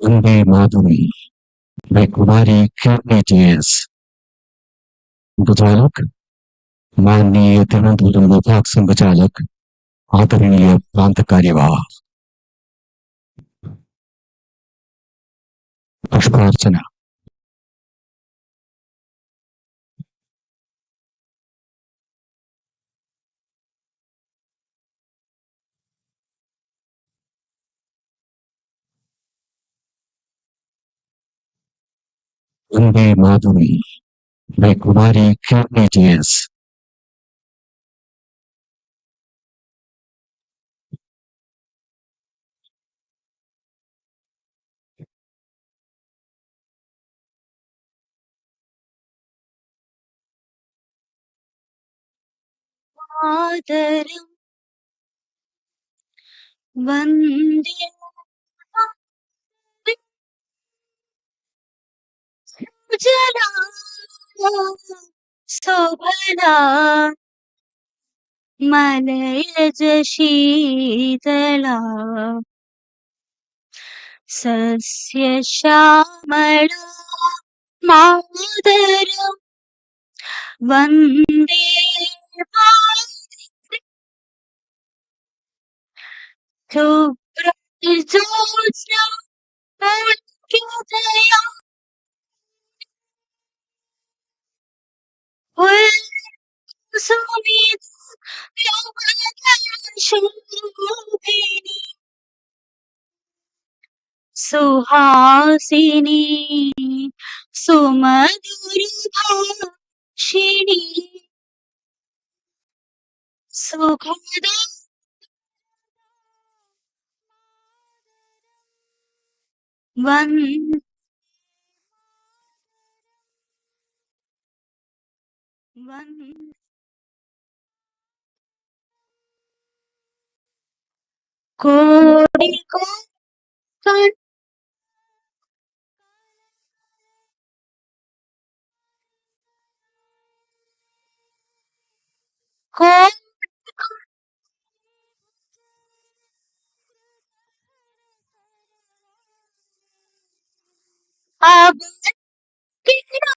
वंदे मातरम मैं कुमारी कैबिनेट उपचालक माननीय तिरुवनंतपुरम विभाग संघचालक आदरणीय प्रांत कार्यवाह पुष्पार्चना। वंदे मातरम मैं कुमारी कैबिनेट आदरं वन्दे सुजला शोभना मलयज शीतला सस्यश्यामला मातरं वन्दे शुभ्रजोत्स्ना पुलकितया शोभिनी सुहासिनी सुमधुरभाषिणी सुखदा वन् कोटि अब दिव्या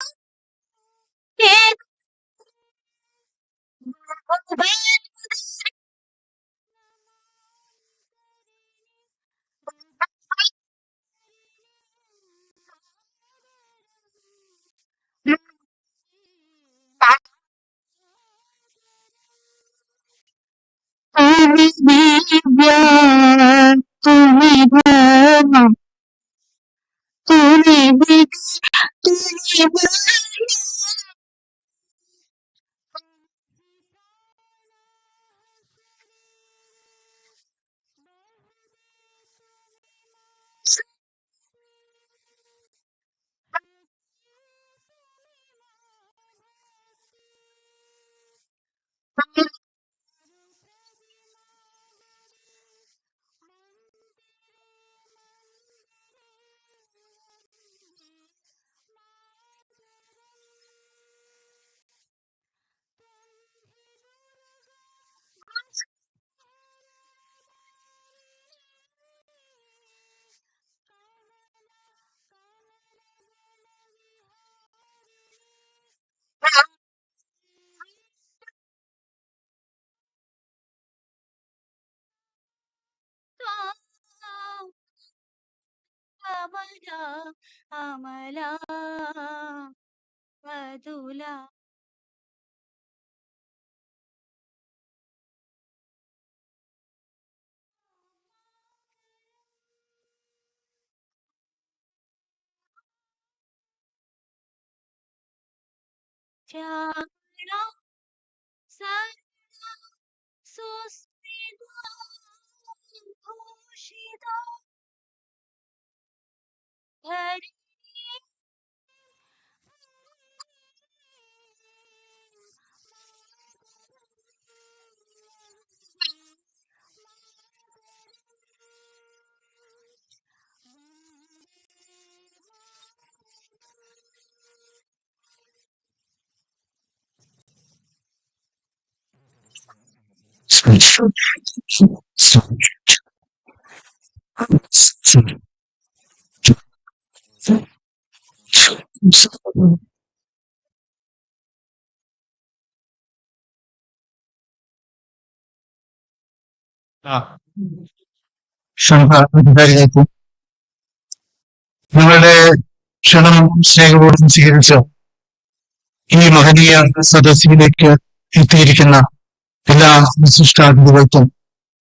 तुम्हें भरना तुम्हें अमला अमला मधुला श्यामला सरला सुस्मिता भूषिता धरी സംഘ അധികാരികൾക്കും നിങ്ങളുടെ ക്ഷണം സ്നേഹപൂർവ്വം സ്വീകരിച്ച ഈ മഹനീയ സദസ്സിലേക്ക് എത്തിയിരിക്കുന്ന എല്ലാ വിശിഷ്ടാതിഥികൾക്കും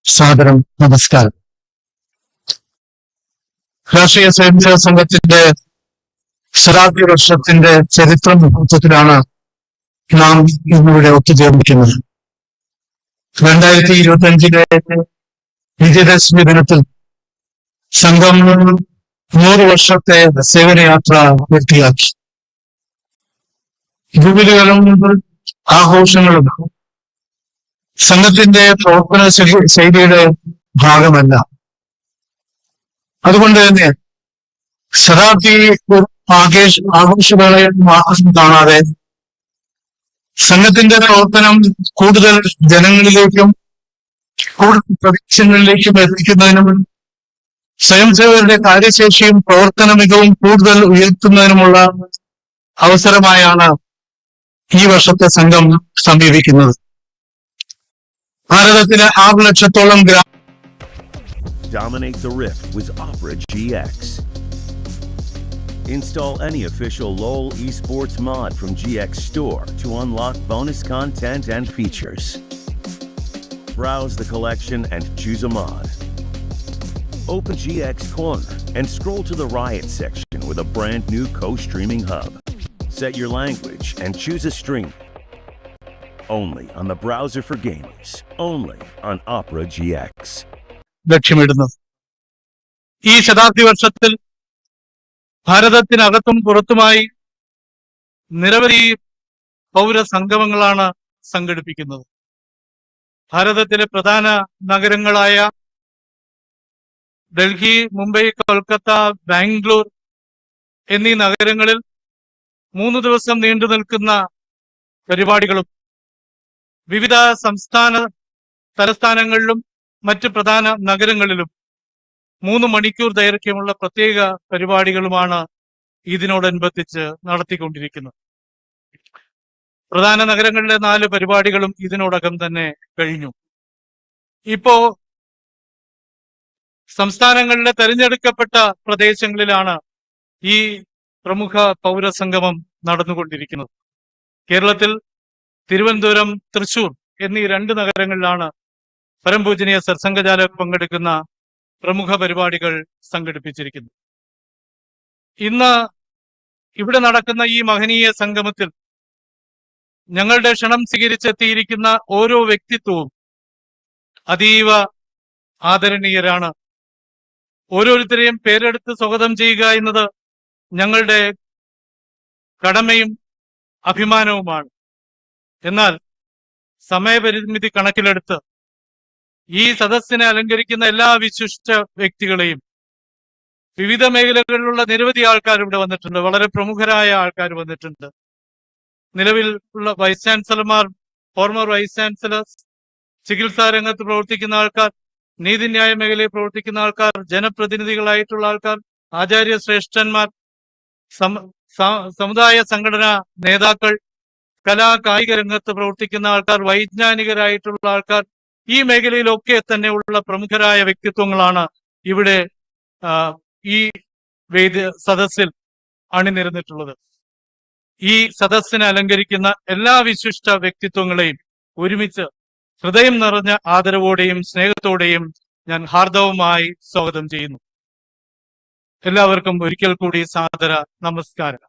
സാദരം നമസ്കാരം. രാഷ്ട്രീയ സ്വയംസേവക സംഘത്തിന്റെ ശതാബ്ദി വർഷത്തിന്റെ ചരിത്ര മുഹൂർത്തത്തിലാണ് നാം ഇന്നിവിടെ ഒത്തുചേർന്നിരിക്കുന്നത്. 2025 വിജയദശമി ദിനത്തിൽ സംഘം 100 വർഷത്തെ സേവനയാത്ര പൂർത്തിയാക്കി. ജൂബിലികളും ആഘോഷങ്ങളും സംഘത്തിന്റെ പ്രവർത്തന ശൈലിയുടെ ഭാഗമല്ല. അതുകൊണ്ട് തന്നെ ശതാബ്ദി ആഘോഷവേളയിൽ മാത്രം കാണാതെ സംഘത്തിന്റെ പ്രവർത്തനം കൂടുതൽ ജനങ്ങളിലേക്കും കൂടുതൽ പ്രദേശങ്ങളിലേക്കും എത്തിക്കുന്നതിനും സ്വയംസേവകരുടെ കാര്യശേഷിയും പ്രവർത്തന മികവും കൂടുതൽ ഉയർത്തുന്നതിനുമുള്ള അവസരമായാണ് ഈ വർഷത്തെ സംഘം സമീപിക്കുന്നത്. ഭാരതത്തിലെ 6 ലക്ഷത്തോളം Dominate the Rift with Opera GX. Install any official LOL esports mod from GX Store to unlock bonus content and features. Browse the collection and choose a mod. Open GX Corner and scroll to the Riot section with a brand new co-streaming hub. Set your language and choose a stream. Only on the browser for gamers. Only on Opera GX. ലക്ഷ്യമിടുന്നത്. ഈ ശതാബ്ദി വർഷത്തിൽ ഭാരതത്തിനകത്തും പുറത്തുമായി നിരവധി പൗരസംഗമങ്ങളാണ് സംഘടിപ്പിക്കുന്നത്. ഭാരതത്തിലെ പ്രധാന നഗരങ്ങളായ ഡൽഹി, മുംബൈ, കൊൽക്കത്ത, ബാംഗ്ലൂർ എന്നീ നഗരങ്ങളിൽ 3 ദിവസം നീണ്ടു നിൽക്കുന്ന പരിപാടികളും വിവിധ സംസ്ഥാന തലസ്ഥാനങ്ങളിലും മറ്റ് പ്രധാന നഗരങ്ങളിലും 3 മണിക്കൂർ ദൈർഘ്യമുള്ള പ്രത്യേക പരിപാടികളുമാണ് ഇതിനോടനുബന്ധിച്ച് നടത്തിക്കൊണ്ടിരിക്കുന്നത്. പ്രധാന നഗരങ്ങളിലെ 4 പരിപാടികളും ഇതിനോടകം തന്നെ കഴിഞ്ഞു. ഇപ്പോ സംസ്ഥാനങ്ങളിലെ തെരഞ്ഞെടുക്കപ്പെട്ട പ്രദേശങ്ങളിലാണ് ഈ പ്രമുഖ പൗരസംഗമം നടന്നുകൊണ്ടിരിക്കുന്നത്. കേരളത്തിൽ തിരുവനന്തപുരം, തൃശൂർ എന്നീ 2 നഗരങ്ങളിലാണ് പരംപൂജനീയ സർസംഘചാലക് പങ്കെടുക്കുന്ന പ്രമുഖ പരിപാടികൾ സംഘടിപ്പിച്ചിരിക്കുന്നു. ഇന്ന് ഇവിടെ നടക്കുന്ന ഈ മഹനീയ സംഗമത്തിൽ ഞങ്ങളുടെ ക്ഷണം സ്വീകരിച്ചെത്തിയിരിക്കുന്ന ഓരോ വ്യക്തിത്വവും അതീവ ആദരണീയരാണ്. ഓരോരുത്തരെയും പേരെടുത്ത് സ്വാഗതം ചെയ്യുക എന്നത് ഞങ്ങളുടെ കടമയും അഭിമാനവുമാണ്. എന്നാൽ സമയപരിമിതി കണക്കിലെടുത്ത് ഈ സദസ്സിനെ അലങ്കരിക്കുന്ന എല്ലാ വിശിഷ്ട വ്യക്തികളെയും, വിവിധ മേഖലകളിലുള്ള നിരവധി ആൾക്കാർ ഇവിടെ വന്നിട്ടുണ്ട്. വളരെ പ്രമുഖരായ ആൾക്കാർ വന്നിട്ടുണ്ട്. നിലവിൽ ഉള്ള വൈസ് ചാൻസലർമാർ, ഫോർമർ വൈസ് ചാൻസലേഴ്സ്, ചികിത്സാ രംഗത്ത് പ്രവർത്തിക്കുന്ന ആൾക്കാർ, നീതിന്യായ മേഖലയിൽ പ്രവർത്തിക്കുന്ന ആൾക്കാർ, ജനപ്രതിനിധികളായിട്ടുള്ള ആൾക്കാർ, ആചാര്യ ശ്രേഷ്ഠന്മാർ, സമുദായ സംഘടനാ നേതാക്കൾ, കലാ കായിക രംഗത്ത് പ്രവർത്തിക്കുന്ന ആൾക്കാർ, വൈജ്ഞാനികരായിട്ടുള്ള ആൾക്കാർ, ഈ മേഖലയിലൊക്കെ തന്നെ ഉള്ള പ്രമുഖരായ വ്യക്തിത്വങ്ങളാണ് ഇവിടെ ഈ സദസ്സിൽ അണിനിരന്നിട്ടുള്ളത്. ഈ സദസ്സിനെ അലങ്കരിക്കുന്ന എല്ലാ വിശിഷ്ട വ്യക്തിത്വങ്ങളെയും ഒരുമിച്ച് ഹൃദയം നിറഞ്ഞ ആദരവോടെയും സ്നേഹത്തോടെയും ഞാൻ ഹാർദവമായി സ്വാഗതം ചെയ്യുന്നു. എല്ലാവർക്കും ഒരിക്കൽ കൂടി സാദര നമസ്കാരം.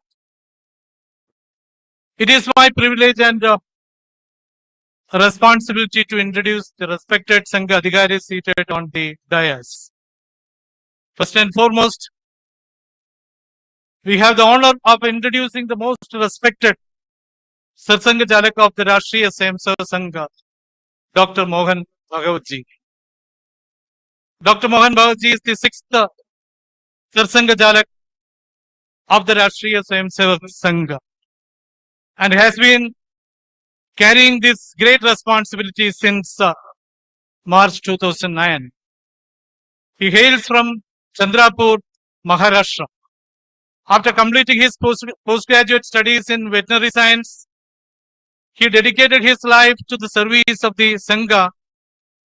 It is my privilege and responsibility to introduce the respected Sangha Adhikaris seated on the dais. First and foremost, we have the honor of introducing the most respected Satsanga Jalak of the Rashtriya Swayamsevak Sangha, Dr. Mohan Bhagavatji. Dr. Mohan Bhagavatji is the 6th Satsanga Jalak of the Rashtriya Swayamsevak Sangha and has been carrying this great responsibility since March 2009. He hails from Chandrapur, Maharashtra. After completing his postgraduate studies in veterinary science, he dedicated his life to the service of the Sangha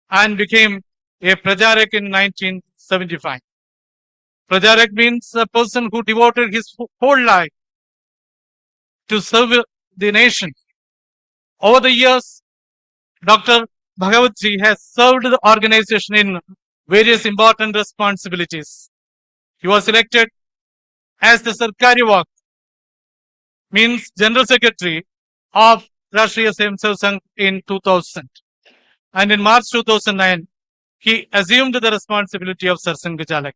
and became a Prajarak in 1975. Prajarak means a person who devoted his whole life to serve the nation. Over the years, Dr. Bhagavatji has served the organization in various important responsibilities. He was elected as the Sarkari Wak, means General Secretary of Rashtriya Swayamsevak Sangh in 2000. And in March 2009, he assumed the responsibility of Sarsangh Jalak.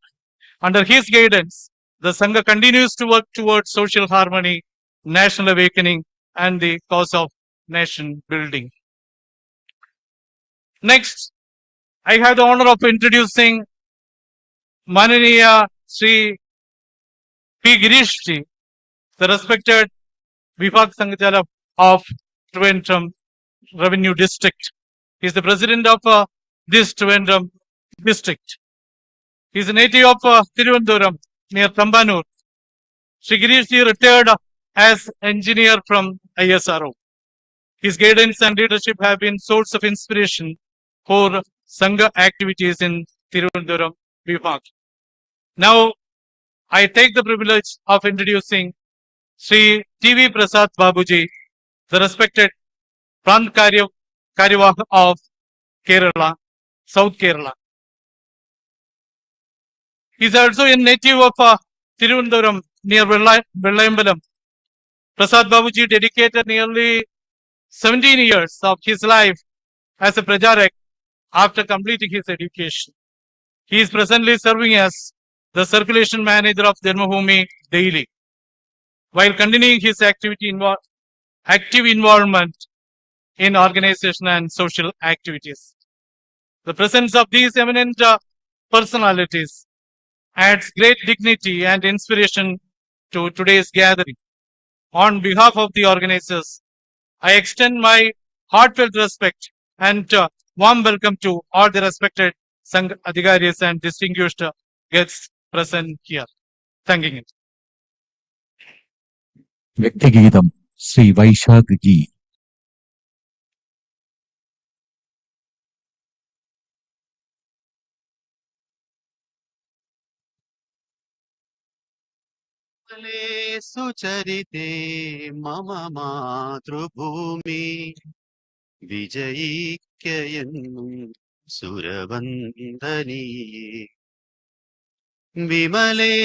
Under his guidance, the Sangha continues to work towards social harmony, national awakening, and the cause of nation building. Next, I have the honor of introducing Mananiya Sri P. Girishji, the respected Vibhag Sanghajalak of Trivandrum Revenue District. He is the president of this Trivandrum district. He is a native of Tiruvandhuram near Tambanur. Sri Girishji retired as engineer from ISRO. His guidance and leadership have been source of inspiration for Sangha activities in Tiruvandhuram Vibhag. Now, I take the privilege of introducing Sri T.V. Prasad Babuji, the respected Prant Karyavah of Kerala, South Kerala. He is also a native of Tiruvandhuram near Vellayambalam. Prasad Babuji dedicated nearly 17 years of his life as a Prajarak after completing his education. He is presently serving as the circulation manager of Dharmabhoomi daily, while continuing his active involvement in organization and social activities. The presence of these eminent personalities adds great dignity and inspiration to today's gathering. On behalf of the organizers, I extend my heartfelt respect and warm welcome to all the respected Sangh Adhigaris and distinguished guests present here. Thanking you. വ്യക്തിഗീതം ശ്രീ വൈശാഖ് ജി. സുചരിതേ മമ മാതൃഭൂമി വിജയിക്കയെന്നും സുരവന്ദനീയേ. വിമലേ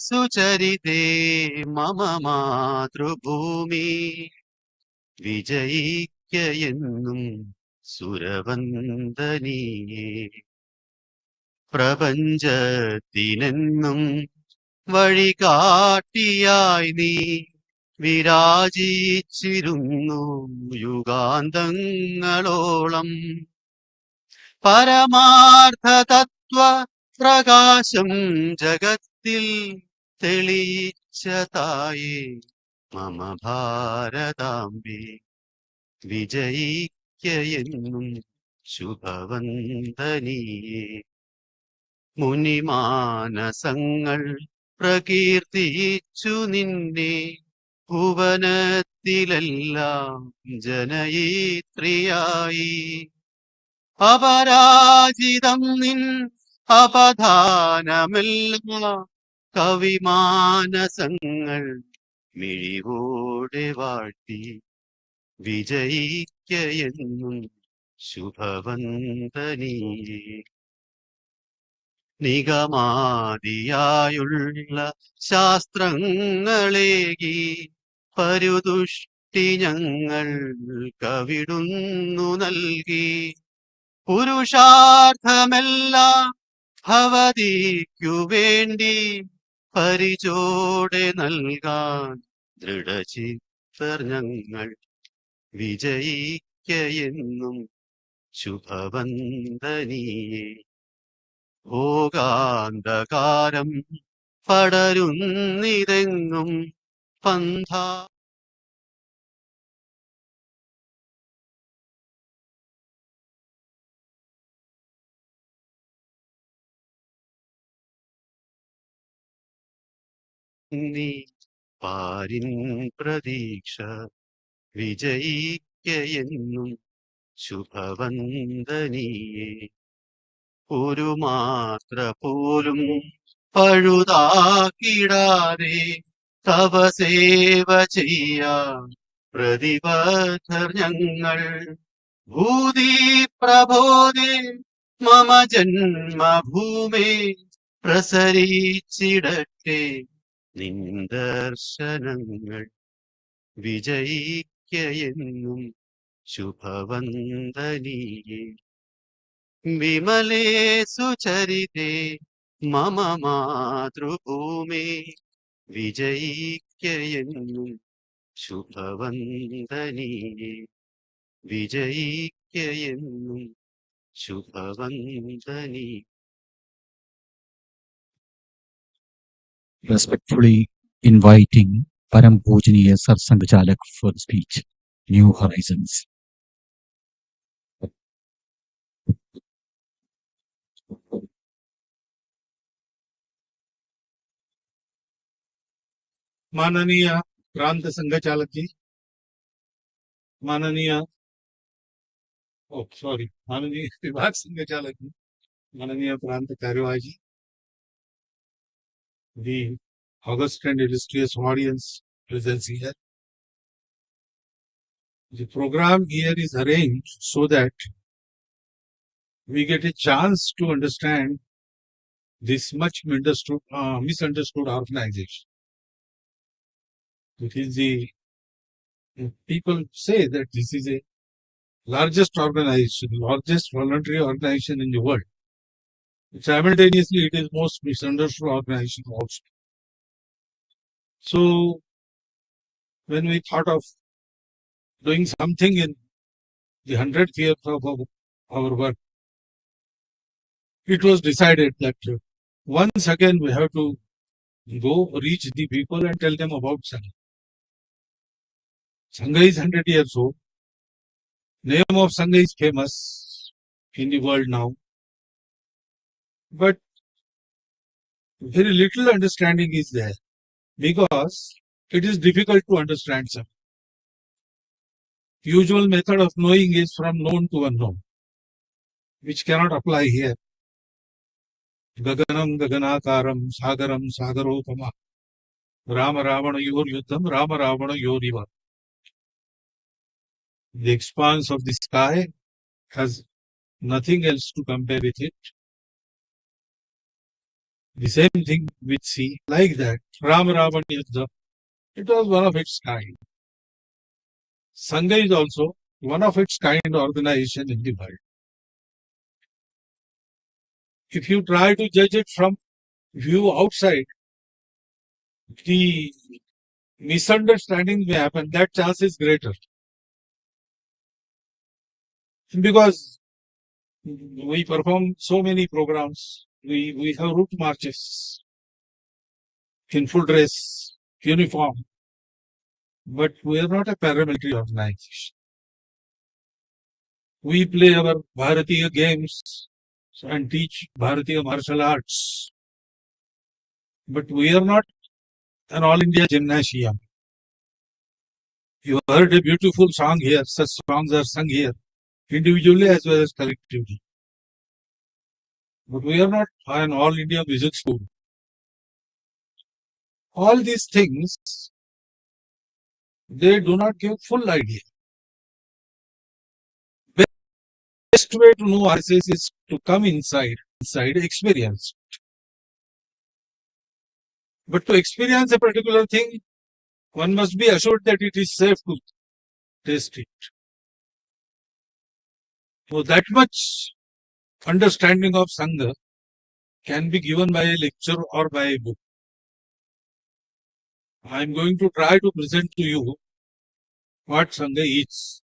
സുചരിതേ മമ മാതൃഭൂമി വിജയിക്കയെന്നും സുരവന്ദനീയേ. പ്രപഞ്ചത്തിനെന്നും വഴികാട്ടിയായി നീ വിരാജിച്ചിരുന്നു യുഗാന്തങ്ങളോളം. പരമാർത്ഥ തത്വ പ്രകാശം ജഗത്തിൽ തെളിയിച്ച തായേ മമ ഭാരതാംബേ. വിജയിക്കയെന്നും ശുഭവന്ദനീയേ. മുനിമാനസങ്ങൾ പ്രകീർത്തിച്ചു നിന്നെ ഭുവനത്തിലെല്ലാം ജനയിത്രിയായി. അപരാജിതം നിൻ അപധാനമെല്ലാം കവിമാനസങ്ങൾ മിഴിവോടെ വാഴ്ത്തി. വിജയിക്കയെന്നും ശുഭവന്ദനീയേ. നിഗമാദിയായുള്ള ശാസ്ത്രങ്ങളേകി പരുദുഷ്ടി ഞങ്ങൾ കവിടുന്നു നൽകി. പുരുഷാർത്ഥമെല്ലാം ഭവതിക്കു വേണ്ടി പരിചോടെ നൽകാൻ ദൃഢചിത്തർ ഞങ്ങൾ. വിജയിക്കയെന്നും ശുഭവന്ദനീയേ. ഭോഗാന്ധകാരം പടരുന്നിതെങ്ങും പന്ഥാ നീ പാരിൻ പ്രതീക്ഷ വിജയിക്കയെന്നും ശുഭവന്ദനീയേ ഒരു മാത്ര പോലും പഴുതാക്കിടാതെ തവ സേവ ചെയ്യാൻ പ്രതിബദ്ധർ ഞങ്ങൾ ഭൂതി പ്രബോധേ മമ ജന്മഭൂമേ പ്രസരിച്ചിടട്ടെ നിൻ ദർശനങ്ങൾ വിജയിക്കയെന്നും ശുഭവന്ദനീയേ വിമലേ സുചരിതേ മമ മാതൃഭൂമേ വിജയിക്കയെന്നും ശുഭവന്ദനീയേ വിജയിക്കയെന്നും ശുഭവന്ദനീ Respectfully inviting Param Pujaniya Satsang Chalak for speech. New Horizons. माननीय प्रांत संघ चालक जी, माननीय माननीय विभाग संघ चालक जी, माननीय प्रांत कार्यवाही जी, the august and illustrious audience present here. The program here is arranged so that we get a chance to understand this much misunderstood organization. It is people say that this is a largest organization, largest voluntary organization in the world. Simultaneously, it is most misunderstood organization also. So, when we thought of doing something in the 100th year of our work, it was decided that once again we have to go reach the people and tell them about Sangha. Sangha is 100 years old. Name of Sangha is famous in the world now. But very little understanding is there because it is difficult to understand Sangha. Usual method of knowing is from known to unknown, which cannot apply here. Gaganam gaganakaram sagaram sagaropama Rama Ravana yor yuddham Rama Ravana yoriva. The expanse of the sky has nothing else to compare with it. The same thing with sea, like that. Rama Ravana yuddham, it was one of its kind. Sangha is also one of its kind organization in the world. If you try to judge it from view outside, the misunderstanding may happen. That chance is greater. Because we perform so many programs, we have route marches in full dress, uniform, but we are not a paramilitary organization. We play our Bharatiya games and teach Bharatiya martial arts, but we are not an all India gymnasium. You heard a beautiful song here. Such songs are sung here, individually as well as collectively. But we are not an all India music school. All these things, they do not give full idea. Best way to know RSS is to come inside, experience. But to experience a particular thing, one must be assured that it is safe to taste it. So that much understanding of Sangha can be given by a lecture or by a book. I am going to try to present to you what Sangha is.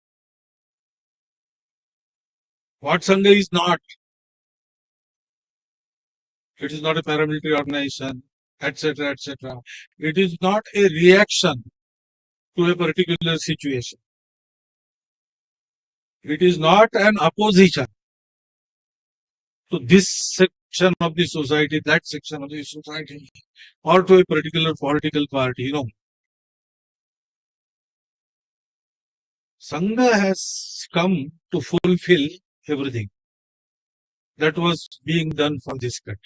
What Sangha is not. It is not a paramilitary organization, etc., etc. It is not a reaction to a particular situation. It is not an opposition to this section of the society, that section of the society, or to a particular political party. No. Sangha has come to fulfill everything that was being done for this country.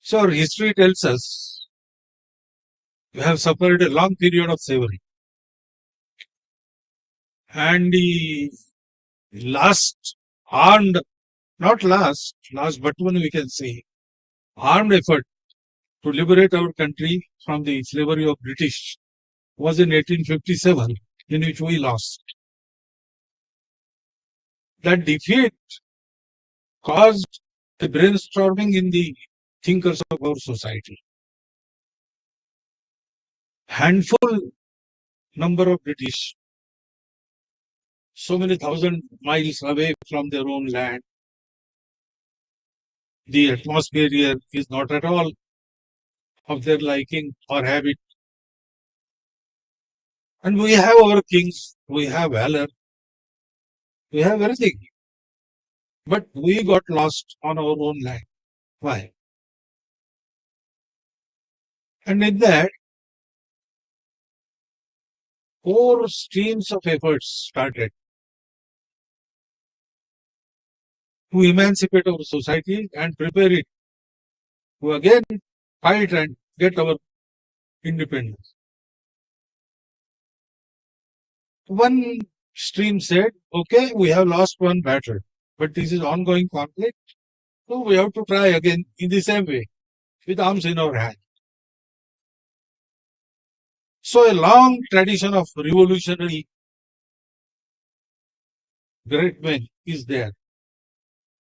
So our history tells us we have suffered a long period of slavery. And the last armed, not last but one we can say, armed effort to liberate our country from the slavery of British was in 1857, in which we lost. That defeat caused a brainstorming in the thinkers of our society. Handful number of British, so many thousand miles away from their own land. The atmosphere here is not at all of their liking or habit. And we have our kings, we have valor, we have everything. But we got lost on our own land. Why? And in that, 4 streams of efforts started to emancipate our society and prepare it to again fight and get our independence. One stream said, okay, we have lost one battle, but this is ongoing conflict, so we have to try again in the same way, with arms in our hand. So a long tradition of revolutionary great men is there.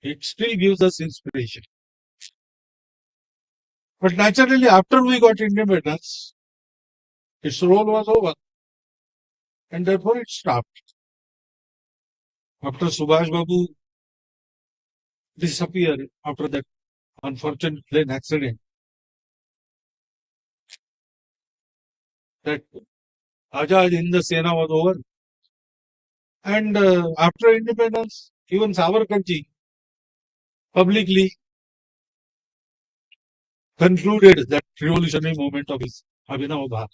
It still gives us inspiration. But naturally, after we got independence, its role was over. And therefore it stopped. After Subhash Babu disappeared after that unfortunate plane accident, that Azad Hind Sena was over. And after independence, even Savarkarji publicly concluded that revolutionary movement of his Abhinav Bharat.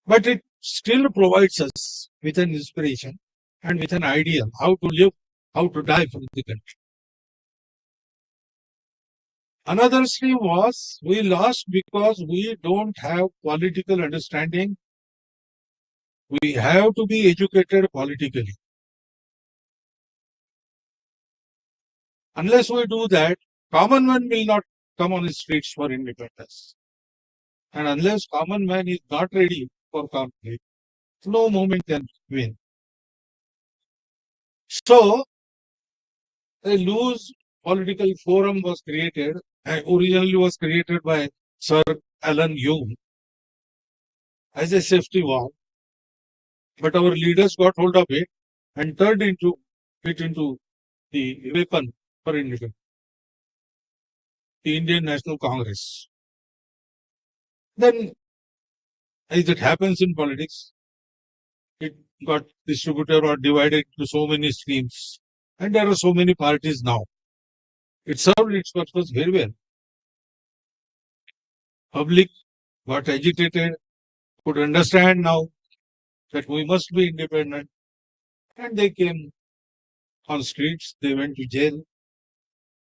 But it still provides us with an inspiration and with an idea how to live, how to die for the country. Another stream was we lost because we don't have political understanding. We have to be educated politically. Unless we do that, common man will not come on the streets for independence. And unless common man is not ready for conflict, no movement can win. So, a loose political forum was created, and originally was created by Sir Alan Hume as a safety valve. But our leaders got hold of it and turned it into the weapon for independence, the Indian National Congress. Then, as it happens in politics, it got distributed or divided into so many streams, and there are so many parties now. It served its purpose very well. Public got agitated, could understand now that we must be independent, and they came on streets, they went to jail,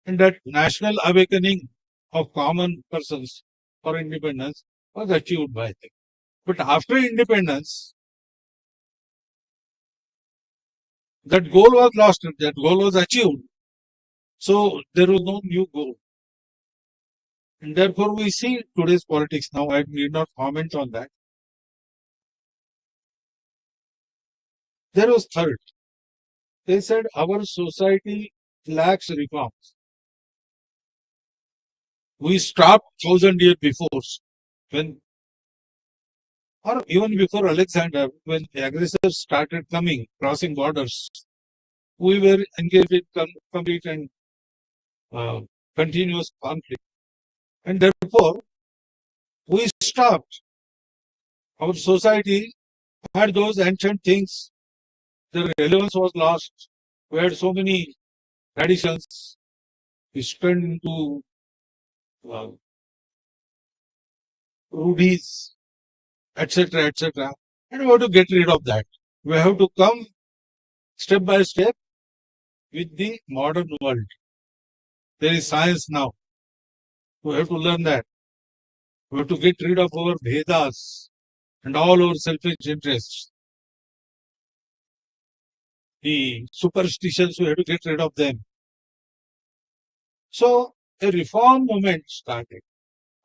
and that national awakening of common persons for independence was achieved by them. But after independence, that goal was lost, that goal was achieved. So there was no new goal. And therefore we see today's politics now. I need not comment on that. There was third. They said our society lacks reforms. We stopped 1,000 years before, when, or even before Alexander, when the aggressors started coming, crossing borders, we were engaged in complete and continuous conflict. And therefore, we stopped. Our society had those ancient things. The relevance was lost. We had so many traditions is turned into uh, rubies, etc., etc. And we have to get rid of that. We have to come step by step with the modern world. There is science now. We have to learn that. We have to get rid of our Vedas and all our selfish interests. The superstitions, we have to get rid of them. So a reform movement started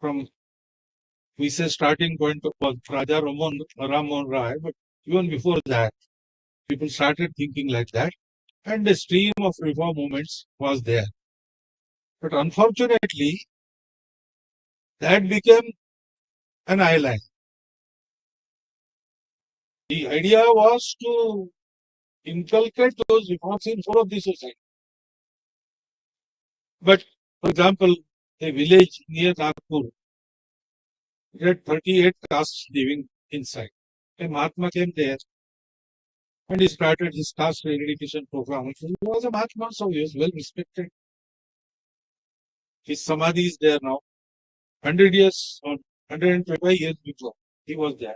from, we say starting point was Raja Ramohan Rai, but even before that, people started thinking like that, and a stream of reform movements was there. But unfortunately, that became an island. The idea was to inculcate those reforms in full of the society. But, for example, a village near Nagpur had 38 castes living inside. A Mahatma came there and he started his caste eradication program. He was a Mahatma, so he was well respected. His Samadhi is there now. 100 years or 125 years before, he was there.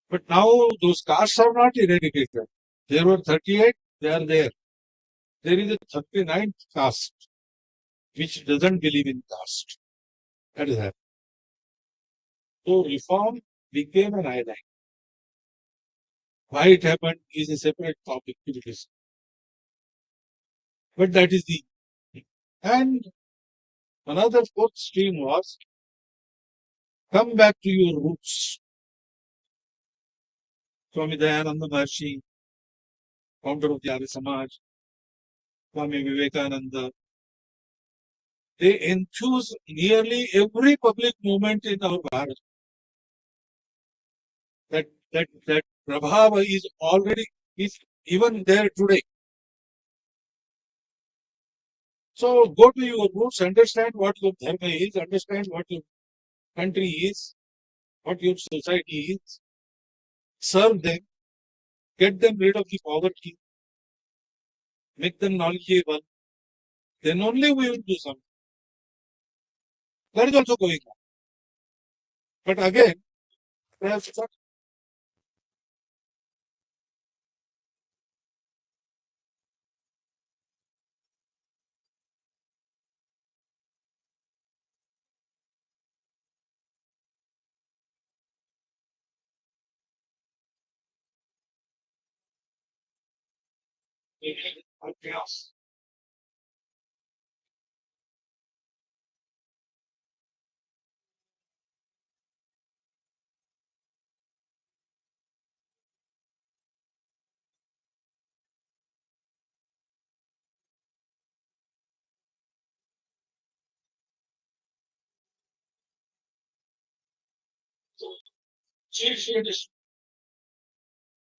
But now those castes are not eradicated. There were 38, they are there. There is a 39th caste which doesn't believe in caste. That is happening. So reform became an island. Why it happened is a separate topic to be discussed. But that is the. And another fourth stream was come back to your roots. Swami Dayananda Maharshi, founder of the Arya Samaj, Swami Vivekananda, they enthuse nearly every public movement in our Bharat. That Prabhava is already is even there today. So go to your roots, understand what your dharma is, understand what your country is, what your society is, serve them, get them rid of the poverty, make them knowledgeable, then only we will do something. That is also going on. But again, they have stuck. Chaos.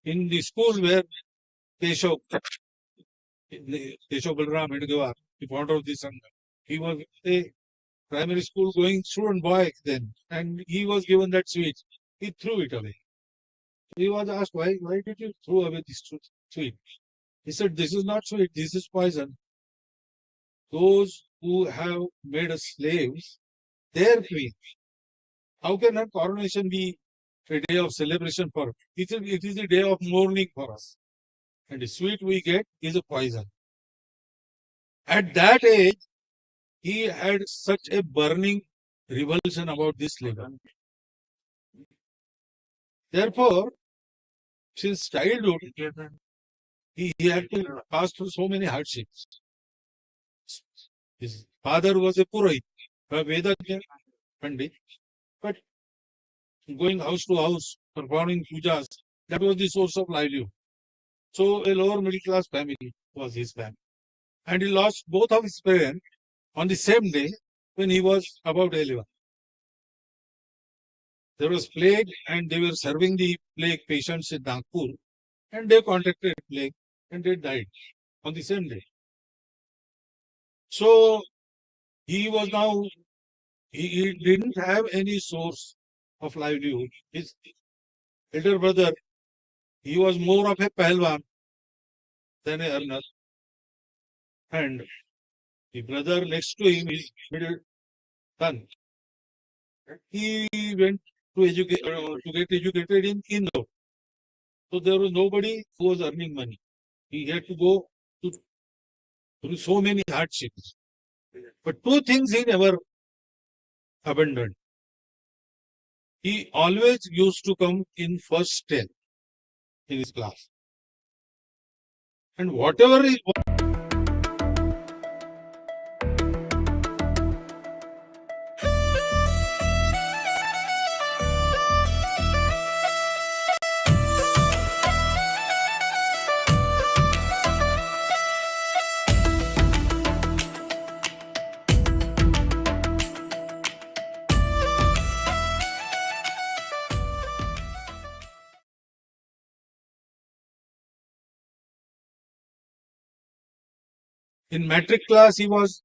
In the school where Keshav, Keshav Balram Hedgewar, the founder of the Sangha, he was a primary school going student boy then, and he was given that sweet. He threw it away. He was asked, why did you throw away this sweet? He said, this is not sweet, this is poison. Those who have made us slaves, their queen. How can our coronation be a day of celebration for us? It is a day of mourning for us. And the sweet we get is a poison. At that age, he had such a burning revulsion about this labor. Therefore, since childhood, he had to pass through so many hardships. His father was a Purohit, a Vedajna Pandit, but going house to house, performing pujas, that was the source of livelihood. So a lower middle class family was his family. And he lost both of his parents on the same day when he was about 11. There was plague and they were serving the plague patients in Nagpur and they contracted plague and they died on the same day. So he was now, he didn't have any source of livelihood. His elder brother, he was more of a pahalwan than a earner. And the brother next to him is middle son. He went to get educated in Indore. So there was nobody who was earning money. He had to go through so many hardships. But two things he never abandoned. He always used to come in first 10 in his class. And whatever he, in matric class, he organized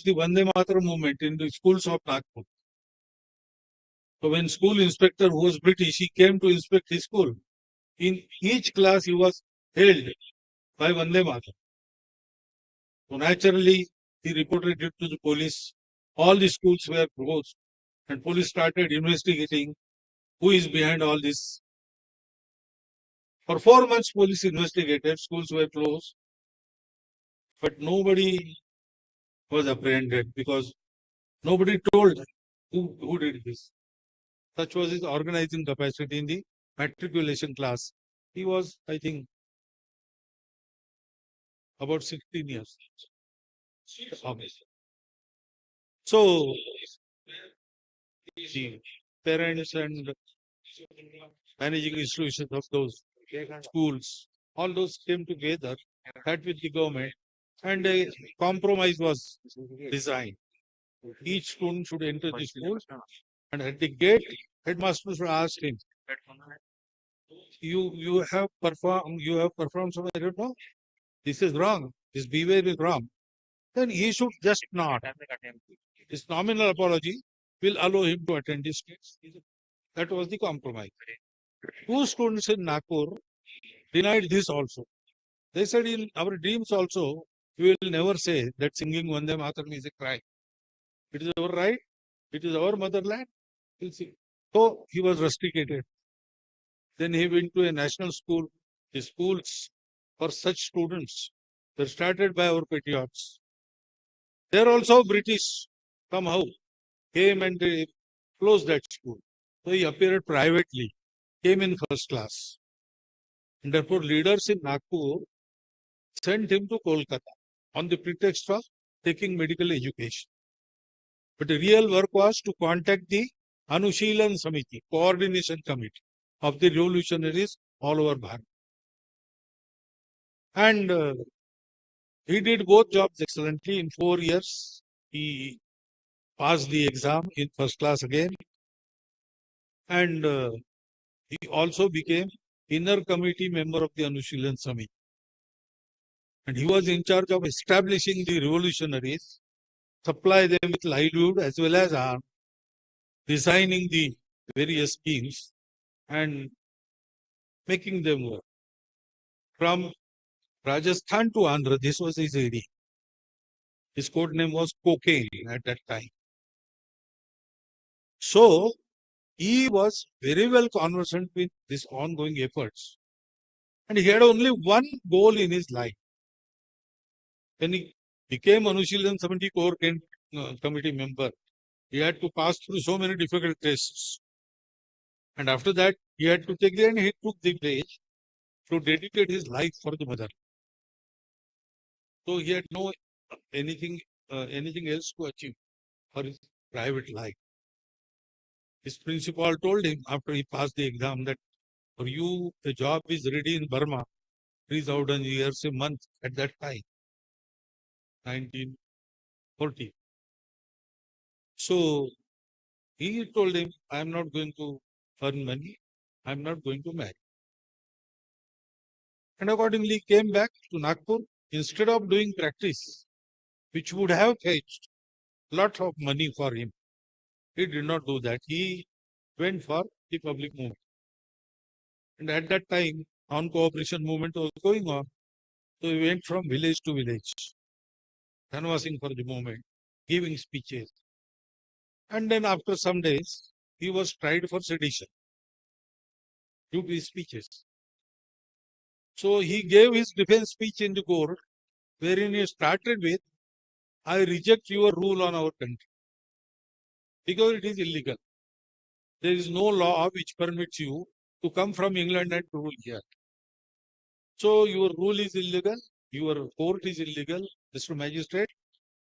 the Vande Mataram movement in the schools of Nagpur. So when school inspector, who was British, he came to inspect his school. In each class, he was hailed by Vande Mataram. So naturally, he reported it to the police. All the schools were closed, and police started investigating who is behind all this. For 4 months, police investigated. Schools were closed, but nobody was apprehended because nobody told who did this. Such was his organizing capacity in the matriculation class. He was, I think, about 16 years. So, the parents and managing institutions of those schools, all those came together, had with the government, and a compromise was designed. Each student should enter the school, and at the gate, headmaster should ask him, you have performed some error, no? This is wrong. This behavior is wrong. Then he should just nod. His nominal apology will allow him to attend this class. That was the compromise. Two students in Nagpur denied this also. They said, in our dreams also, we will never say that singing Vande Mataram is a crime. It is our right. It is our motherland. We'll see. So he was rusticated. Then he went to a national school. The schools for such students were started by our patriots. There also British somehow came and they closed that school. So he appeared privately, came in first class. And therefore leaders in Nagpur sent him to Kolkata on the pretext of taking medical education. But the real work was to contact the Anushilan Samiti, coordination committee of the revolutionaries all over Bharat. And he did both jobs excellently. In 4 years, he passed the exam in first class again. And he also became inner committee member of the Anushilan Samiti. And he was in charge of establishing the revolutionaries, supply them with livelihood as well as arms, designing the various schemes and making them work. From Rajasthan to Andhra, this was his area. His code name was Cocaine at that time. So he was very well conversant with these ongoing efforts. And he had only one goal in his life. When he became Anushilan 70 core committee member, he had to pass through so many difficult tests. And after that, he had to take and he took the pledge to dedicate his life for the mother. So he had no anything else to achieve for his private life. His principal told him after he passed the exam that for you, the job is ready in Burma, 3,000 years a month at that time, 1940. So he told him, I am not going to earn money, I am not going to marry. And accordingly came back to Nagpur. Instead of doing practice, which would have fetched lot of money for him, he did not do that. He went for the public movement. And at that time, non-cooperation movement was going on. So he went from village to village, canvassing for the movement, giving speeches. And then after some days, he was tried for sedition due to his speeches. So he gave his defense speech in the court, wherein he started with, I reject your rule on our country because it is illegal. There is no law which permits you to come from England and rule here. So your rule is illegal, your court is illegal, Mr. Magistrate,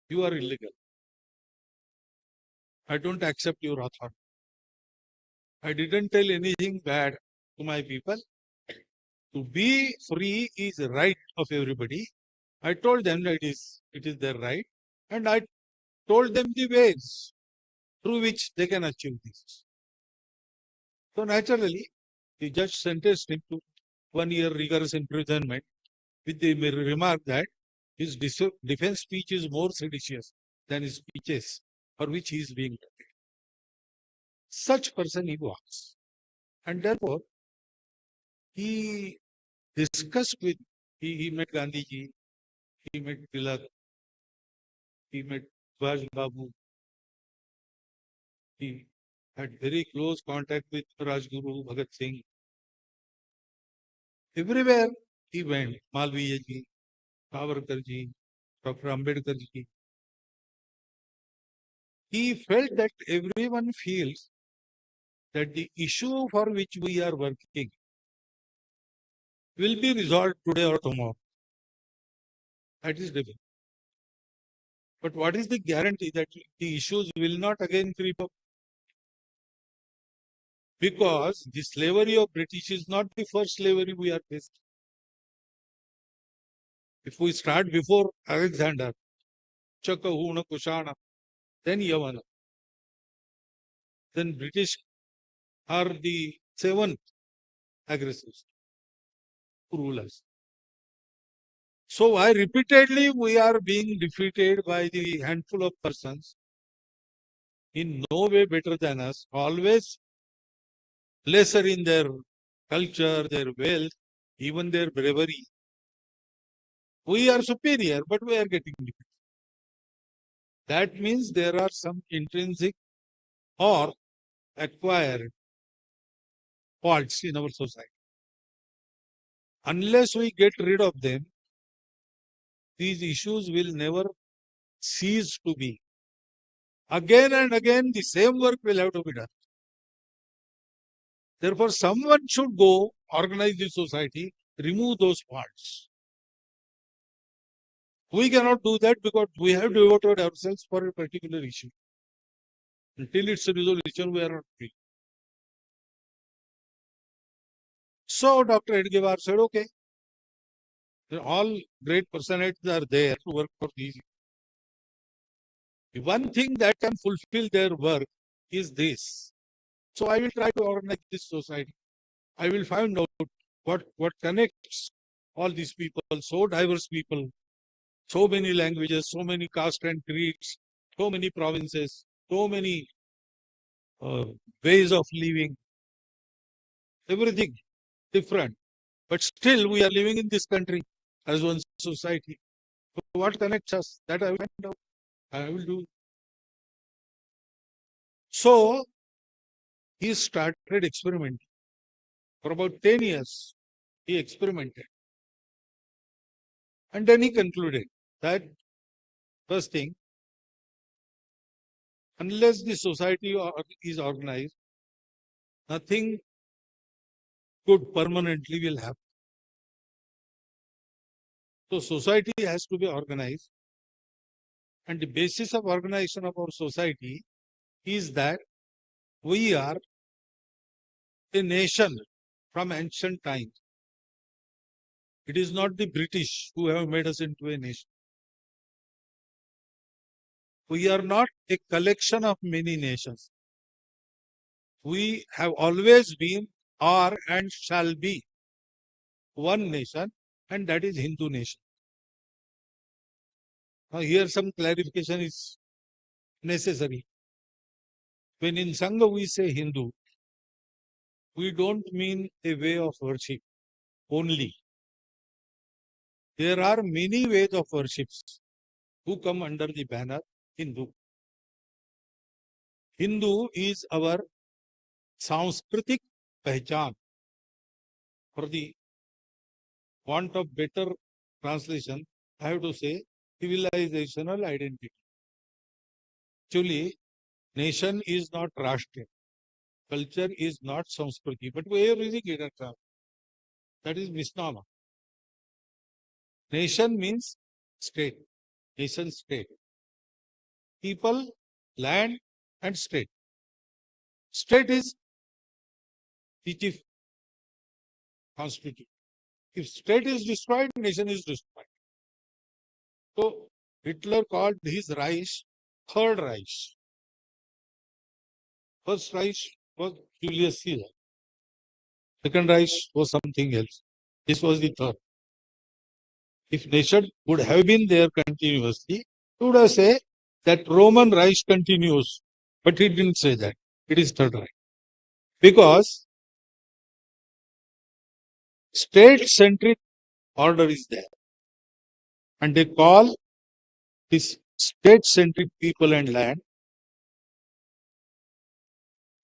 you are illegal. I don't accept your authority. I didn't tell anything bad to my people. To be free is a right of everybody. I told them that it is their right, and I told them the ways through which they can achieve this. So naturally, the judge sentenced him to 1 year rigorous imprisonment with the remark that his defense speech is more seditious than his speeches for which he is being tried. Such person he was. And therefore, he discussed with, he met Gandhiji, he met Tilak, he met Subhash Babu, he had very close contact with Rajguru Bhagat Singh. Everywhere he went, Malviya ji, Savarkar ji, Dr. Ambedkar ji, he felt that everyone feels that the issue for which we are working will be resolved today or tomorrow. That is difficult. But what is the guarantee that the issues will not again creep up? Because the slavery of British is not the first slavery we are facing. If we start before Alexander, Chakahuna, Kushana, then Yavana, then British are the seventh aggressors, rulers. So why repeatedly we are being defeated by the handful of persons in no way better than us, always lesser in their culture, their wealth, even their bravery. We are superior, but we are getting defeated. That means there are some intrinsic or acquired faults in our society. Unless we get rid of them, these issues will never cease to be. Again and again, the same work will have to be done. Therefore, someone should go, organize the society, remove those faults. We cannot do that because we have devoted ourselves for a particular issue. Until its resolution, we are not free. So Dr. Edgewar said, okay, all great personalities are there to work for these. The one thing that can fulfill their work is this. So I will try to organize this society. I will find out what connects all these people, so diverse people, so many languages, so many castes and creeds, so many provinces, so many ways of living, everything different. But still we are living in this country as one society. So what connects us? That I will find out. I will do. So he started experimenting. For about 10 years, he experimented. And then he concluded that first thing, unless the society is organized, nothing good permanently will happen. So society has to be organized. And the basis of organization of our society is that we are a nation from ancient times. It is not the British who have made us into a nation. We are not a collection of many nations. We have always been, are, and shall be one nation, and that is Hindu nation. Now, here some clarification is necessary. When in Sangha we say Hindu, we don't mean a way of worship only. there are many ways of worships who come under the banner Hindu. Hindu is our Sanskritic pehchan. For the want of better translation, I have to say civilizational identity. Actually, nation is not Rashtra. Culture is not Sanskriti, but we are using it at all. That is misnomer. Nation means state. Nation state. People, land, and state. State is the chief constitution. If state is destroyed, nation is destroyed. So Hitler called his Reich Third Reich. First Reich was Julius Caesar. Second Reich was something else. This was the third. If nation would have been there continuously, he would have said that Roman Reich continues. But he didn't say that. It is Third Reich. Because state-centric order is there. And they call this state-centric people and land.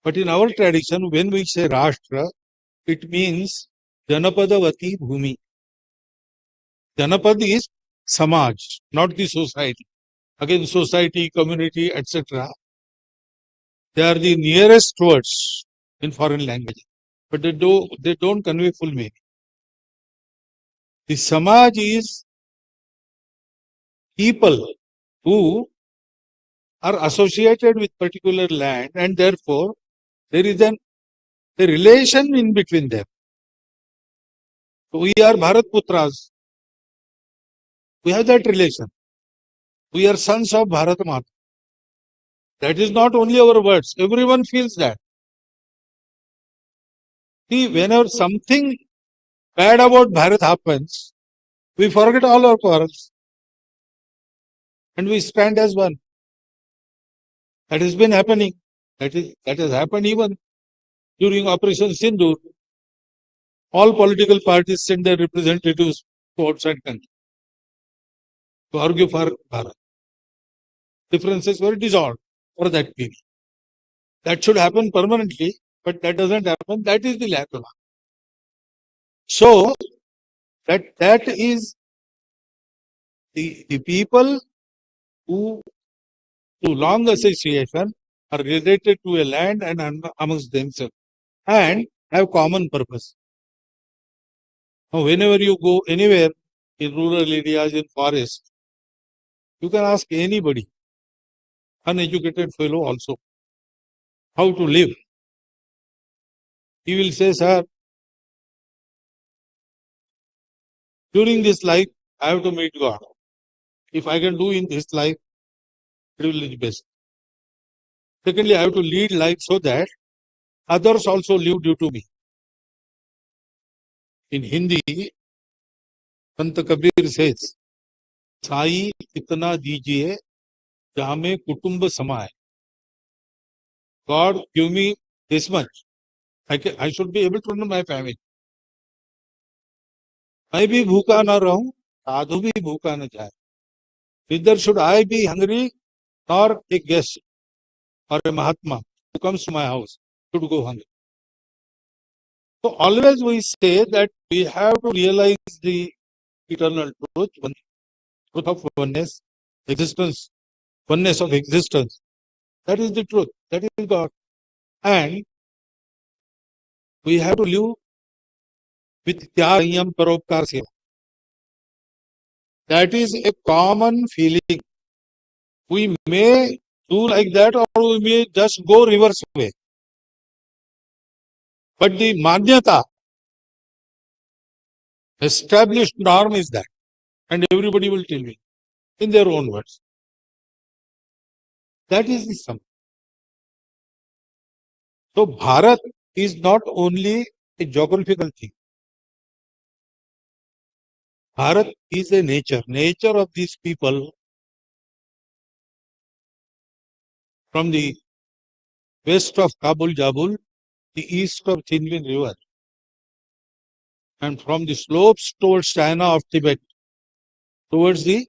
But in our tradition, when we say Rashtra, it means Janapadavati Bhumi. Janapad is Samaj, not the society. Again, society, community, etc. They are the nearest words in foreign language, but they don't convey full meaning. The Samaj is people who are associated with particular land, and therefore there is a relation in between them. So we are Bharat Putras. We have that relation. We are sons of Bharat Mata. That is not only our words. Everyone feels that. See, whenever something bad about Bharat happens, we forget all our quarrels and we stand as one. That has been happening. That has happened even during Operation Sindoor. All political parties send their representatives to outside country to argue for Bharat. Differences were dissolved for that period. That should happen permanently, but that doesn't happen. That is the lack of. So that is the people who through long association are related to a land and amongst themselves and have common purpose. Now, whenever you go anywhere in rural areas, in forest, you can ask anybody, uneducated fellow also, how to live. He will say, sir, during this life, I have to meet God. If I can do in this life, it will be the best. Secondly, I have to lead life so that others also live due to me. In Hindi, Sant Kabir says, Sai itna dijiye, jame kutumb samaye. God, give me this much. I should be able to run my family. मैं भी भूखा ना रहूं, साधु भी भूखा न जाए. Neither should I be hungry nor a guest or a Mahatma who comes to my house should go hungry. So always we say that we have to realize the eternal truth, truth of oneness, existence, oneness of existence. That is the truth. That is God. And we have to live with Tyag, Sanyam, Paropkar, Seva. That is a common feeling. We may do like that or we may just go reverse way. But the Manyata, established norm is that. And everybody will tell me in their own words. That is the sum. So Bharat is not only a geographical thing. Bharat is a nature. Nature of these people from the west of Kabul, Jabul, the east of Chinlin River, and from the slopes towards China of Tibet, towards the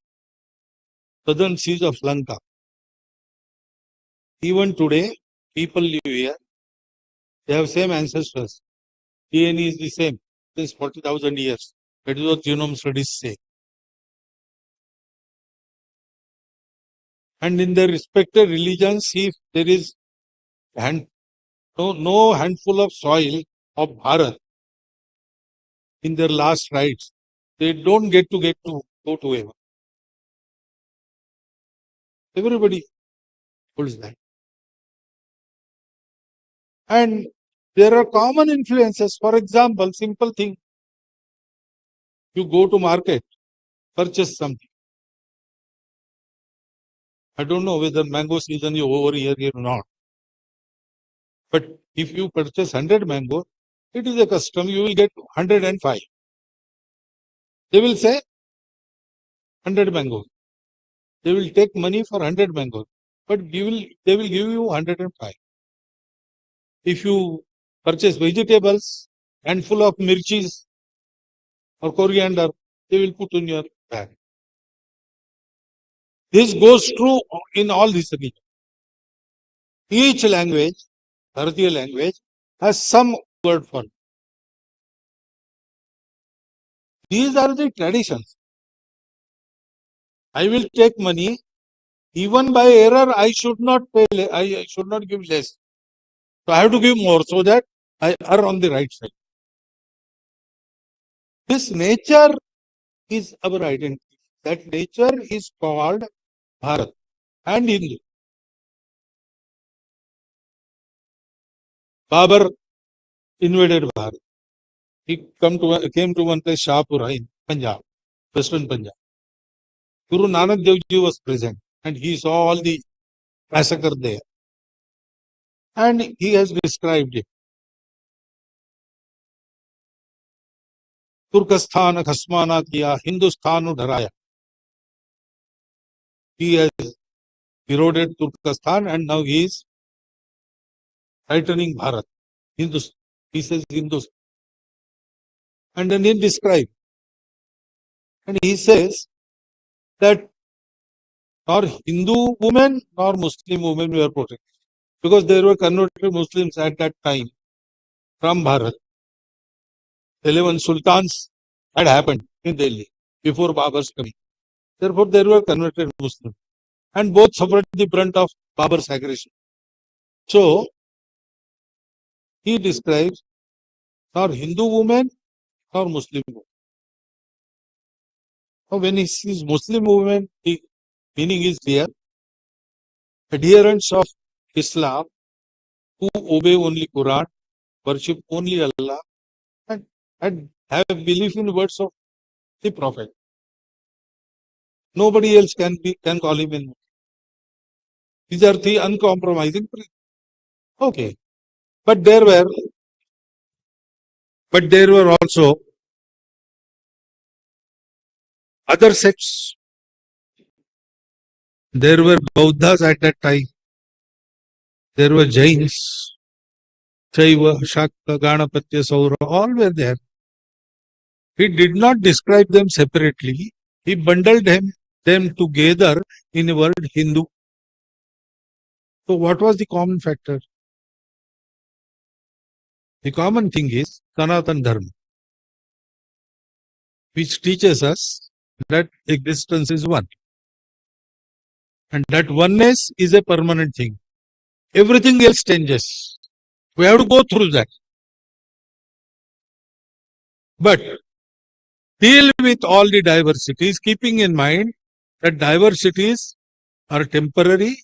southern seas of Lanka. Even today, people live here. They have same ancestors. DNA is the same since 40,000 years. That is what genome studies say. And in their respective religions, if there is no handful of soil of Bharat in their last rites, they don't get to go to heaven. Everybody holds that. And there are common influences. For example, simple thing. You go to market, purchase something. I don't know whether mango season is over here or not. But if you purchase 100 mango, it is a custom, you will get 105. They will say 100 mango. They will take money for 100 mangoes, but they will give you 105. If you purchase vegetables and full of mirchis or coriander, they will put in your bag. This goes true in all these regions. Each language, Bharatiya language, has some word for it. These are the traditions. I will take money. Even by error, I should not pay. I should not give less. So I have to give more so that I are on the right side. This nature is our identity. That nature is called Bharat and Hindu. Babar invaded Bharat. He came to one place, Shahpura in Punjab, Western Punjab. Guru Nanak Dev Ji was present and he saw all the massacre there. And he has described it. Turkestan khasmana kiya, Hindustan dharaya. He has eroded Turkestan and now he is tightening Bharat. Hindustan. He says Hindustan. And then he describes. And he says that nor Hindu women nor Muslim women were protected. Because there were converted Muslims at that time from Bharat. 11 sultans had happened in Delhi before Babar's coming. Therefore, there were converted Muslims. And both suffered the brunt of Babar's aggression. So, he describes nor Hindu women nor Muslim women. Now, when he sees Muslim women, the meaning is clear. Adherents of Islam who obey only Quran, worship only Allah, and have belief in words of the Prophet. Nobody else can call him in. These are the uncompromising. Okay, but there were also other sects. There were Bauddhas at that time. There were Jains, Shaiva, Shakta, Ganapatya, Saura, all were there. He did not describe them separately. He bundled them together in the word Hindu. So what was the common factor? The common thing is Sanatana Dharma, which teaches us that existence is one. And that oneness is a permanent thing. Everything else changes. We have to go through that. But deal with all the diversities, keeping in mind that diversities are temporary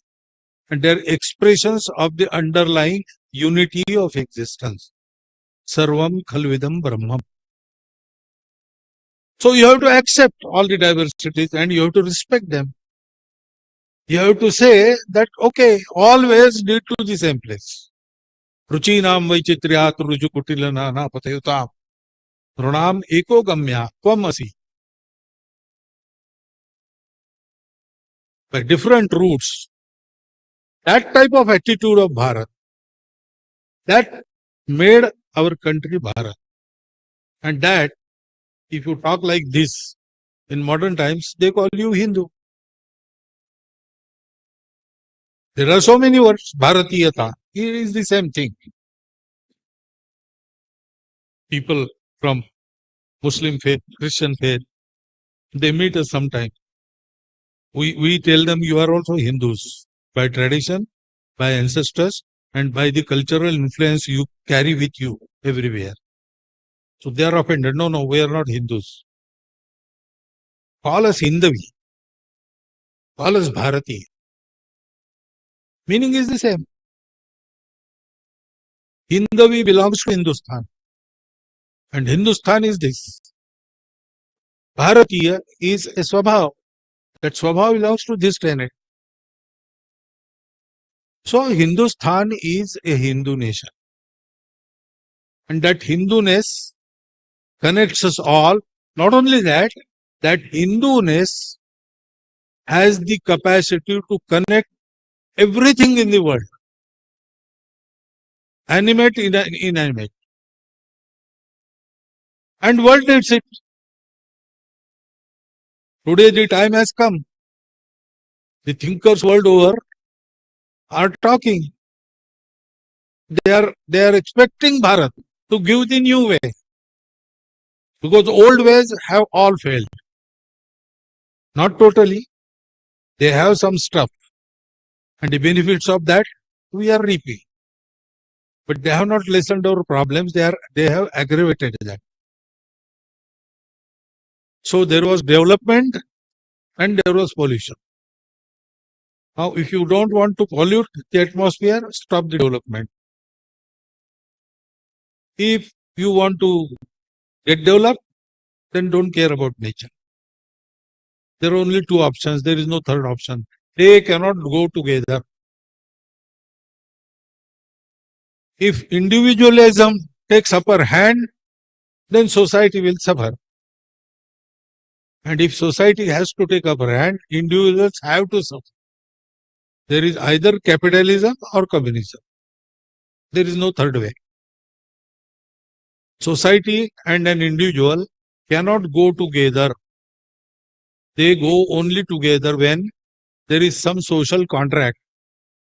and they are expressions of the underlying unity of existence. Sarvam Khalvidam Brahmam. So you have to accept all the diversities and you have to respect them. You have to say that, okay, always lead to the same place. Ruchinam Vaichitriat Rujukutilana Patayutam. Runam Eko Gamya Twamasi. By different routes. That type of attitude of Bharat, that made our country Bharat. And that, if you talk like this, In modern times, they call you Hindu. There are so many words. Bharatiyata. It is the same thing. People from Muslim faith, Christian faith, they meet us sometime. We tell them you are also Hindus by tradition, by ancestors, and by the cultural influence you carry with you everywhere. So they are offended. No, we are not Hindus. Call us Hindavi. Call us Bharati. Meaning is the same. Hindavi belongs to Hindustan. And Hindustan is this. Bharatiya is a Swabhav. That Swabhav belongs to this planet. So Hindustan is a Hindu nation. And that Hinduness connects us all. Not only that, that Hinduness has the capacity to connect everything in the world. Animate, inanimate. And world needs it. Today the time has come. The thinkers world over are talking. They are expecting Bharat to give the new way. Because old ways have all failed. Not totally. They have some stuff. And the benefits of that we are reaping. But they have not lessened our problems. They have aggravated that. So there was development and there was pollution. Now, if you don't want to pollute the atmosphere, stop the development. If you want to get developed, then don't care about nature. There are only two options. There is no third option. They cannot go together. If individualism takes upper hand, then society will suffer. And if society has to take upper hand, individuals have to suffer. There is either capitalism or communism. There is no third way. Society and an individual cannot go together. They go only together when there is some social contract,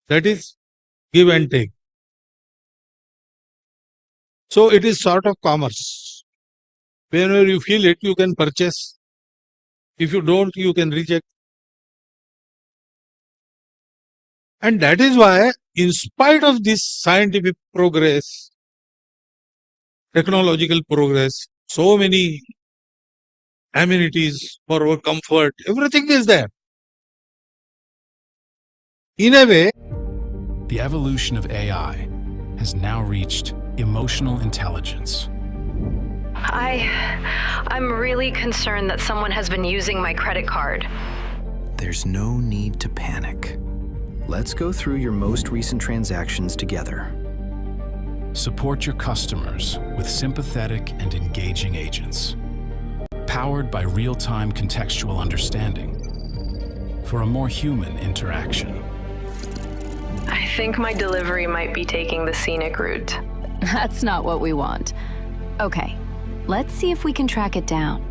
that is give and take. So it is sort of commerce. Whenever you feel it, you can purchase. If you don't, you can reject. And that is why, in spite of this scientific progress, technological progress, so many amenities for our comfort, everything is there. In a way, The evolution of AI has now reached emotional intelligence. I'm really concerned that someone has been using my credit card. There's no need to panic. Let's go through your most recent transactions together. Support your customers with sympathetic and engaging agents, powered by real-time contextual understanding for a more human interaction. I think my delivery might be taking the scenic route. That's not what we want. Okay, let's see if we can track it down.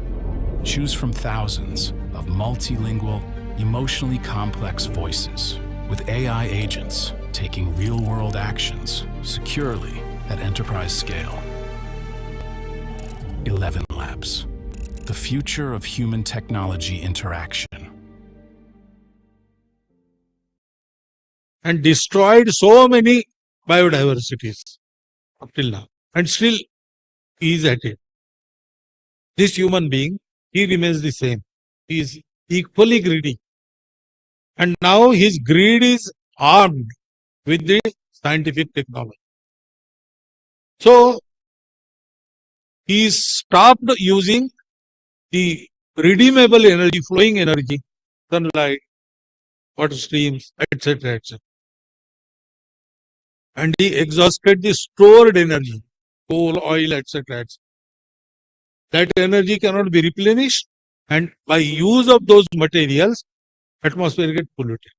Choose from thousands of multilingual, emotionally complex voices with AI agents taking real-world actions securely at enterprise scale. 11 Labs, the future of human technology interaction. and destroyed so many biodiversities up till now. And still he is at it. This human being, he remains the same. He is equally greedy. And now his greed is armed with the scientific technology. So he stopped using the redeemable energy, flowing energy, sunlight, water streams, etc., etc. And he exhausted the stored energy, coal, oil, etc., etc. That energy cannot be replenished, and by use of those materials, atmosphere gets polluted.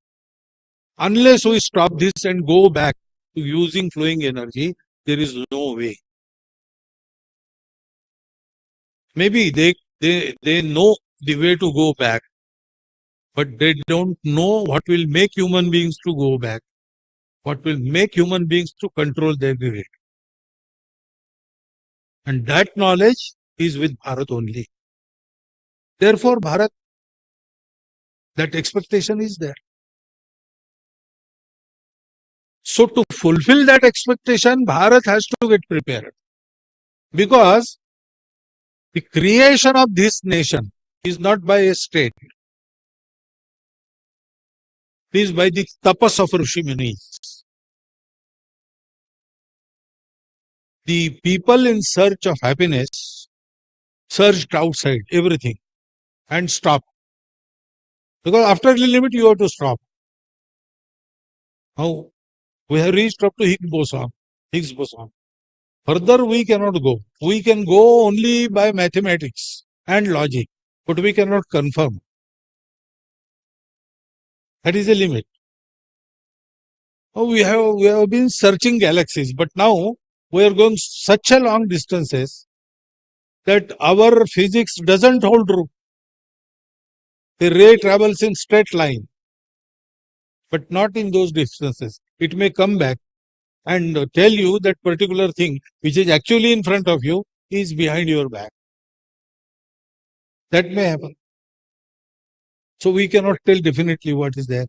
Unless we stop this and go back to using flowing energy, there is no way. Maybe they know the way to go back, but they don't know what will make human beings to go back, what will make human beings to control their behavior. And that knowledge is with Bharat only. Therefore, Bharat, that expectation is there. So to fulfill that expectation, Bharat has to get prepared. Because the creation of this nation is not by a state. It is by the tapas of Rishi Munis. The people in search of happiness searched outside everything and stopped. Because after the limit, you have to stop. Now, we have reached up to Higgs boson. Further, we cannot go. We can go only by mathematics and logic, but we cannot confirm. That is a limit. We have been searching galaxies, but now we are going such a long distances that our physics doesn't hold true. The ray travels in straight line, but not in those distances. It may come back and tell you that particular thing which is actually in front of you is behind your back. That may happen. So we cannot tell definitely what is there.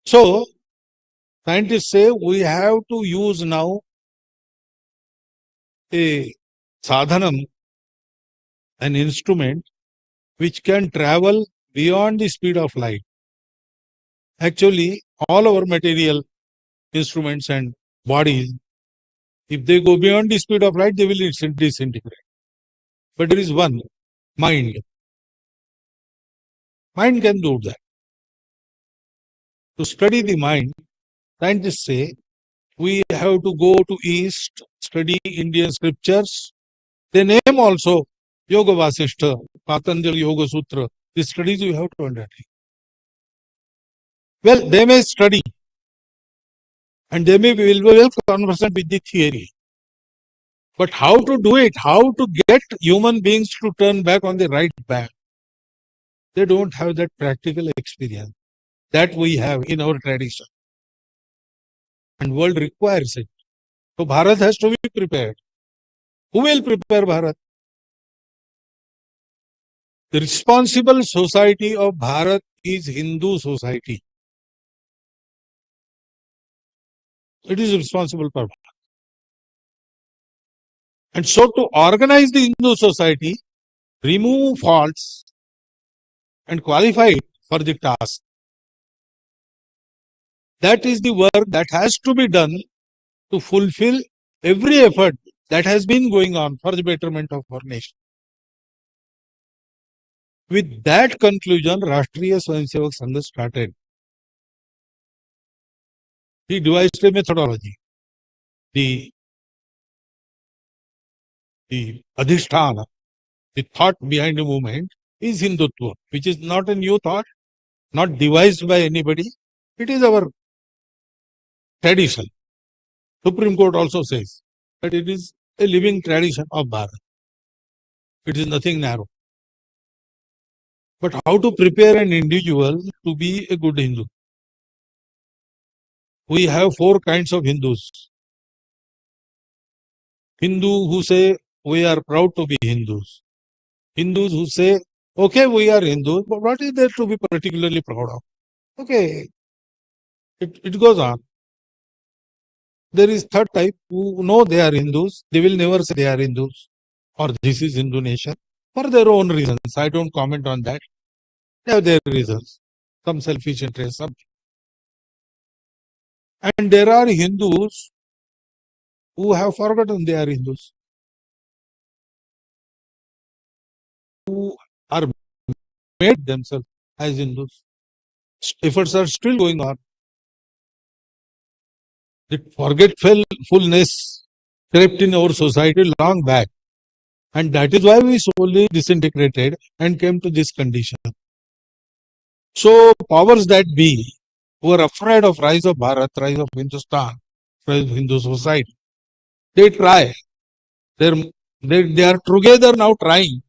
So scientists say we have to use now a sadhanam, an instrument which can travel beyond the speed of light. Actually, all our material instruments and bodies, if they go beyond the speed of light, they will disintegrate. But there is one, mind. Mind can do that. To study the mind, scientists say we have to go to East, study Indian scriptures. They name also Yoga Vasishtha, Patanjali Yoga Sutra. These studies you have to undertake. Well, they may study and they may be well conversant with the theory. But how to do it, how to get human beings to turn back on the right path, they don't have that practical experience that we have in our tradition. And world requires it. So Bharat has to be prepared. Who will prepare Bharat? The responsible society of Bharat is Hindu society. It is responsible for Bharat. And so to organize the Hindu society, remove faults and qualify it for the task. That is the work that has to be done to fulfill every effort that has been going on for the betterment of our nation. With that conclusion, Rashtriya Swayamsevak Sangh started. He devised a methodology. The adhisthana, the thought behind the movement is Hindutva, which is not a new thought, not devised by anybody. It is our tradition. Supreme Court also says that it is a living tradition of Bharat. It is nothing narrow. But how to prepare an individual to be a good Hindu? We have four kinds of Hindus. Hindu who say we are proud to be Hindus. Hindus who say, okay, we are Hindus, but what is there to be particularly proud of? Okay, it goes on. There is third type who know they are Hindus. They will never say they are Hindus or this is Hindu nation for their own reasons. I don't comment on that. They have their reasons, some selfish interest, something. And there are Hindus who have forgotten they are Hindus, who are made themselves as Hindus. Efforts are still going on. The forgetfulness crept in our society long back. And that is why we slowly disintegrated and came to this condition. So powers that be who are afraid of rise of Bharat, rise of Hindustan, rise of Hindu society, they try. They are together now trying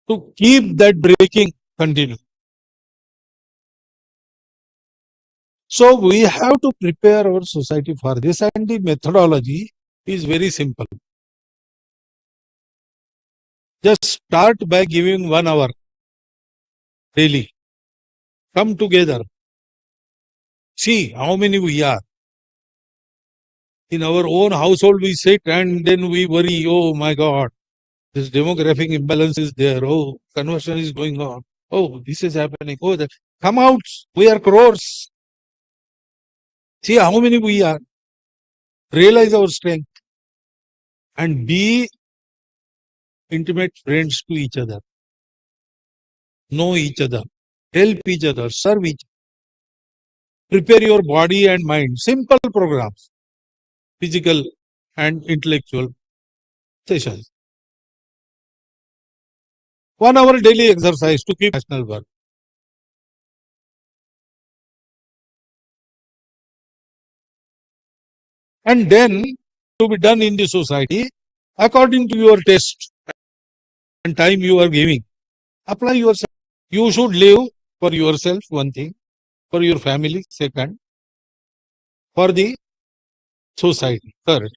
to keep that breaking continue. So we have to prepare our society for this, and the methodology is very simple. Just start by giving 1 hour daily. Come together. See how many we are. In our own household, we sit and then we worry, oh my God, this demographic imbalance is there. Oh, conversion is going on. Oh, this is happening. Oh, that. Come out. We are crores. See how many we are. Realize our strength and be intimate friends to each other. Know each other. Help each other. Serve each other. Prepare your body and mind. Simple programs. Physical and intellectual sessions. 1 hour daily exercise to keep national work. And then to be done in the society according to your taste and time you are giving. Apply yourself. You should live for yourself, one thing, for your family, second, for the society, third.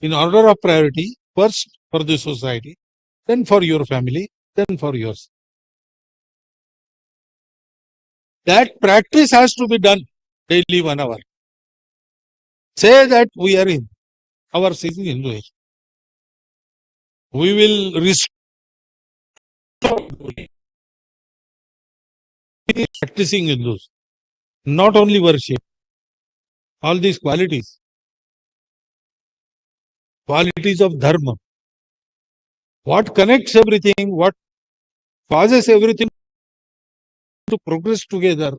In order of priority, first for the society, then for your family, then for yours. That practice has to be done daily 1 hour. Say that we are in our season Hinduism. We will restore practicing Hindus, not only worship, all these qualities of dharma. What connects everything, what causes everything to progress together.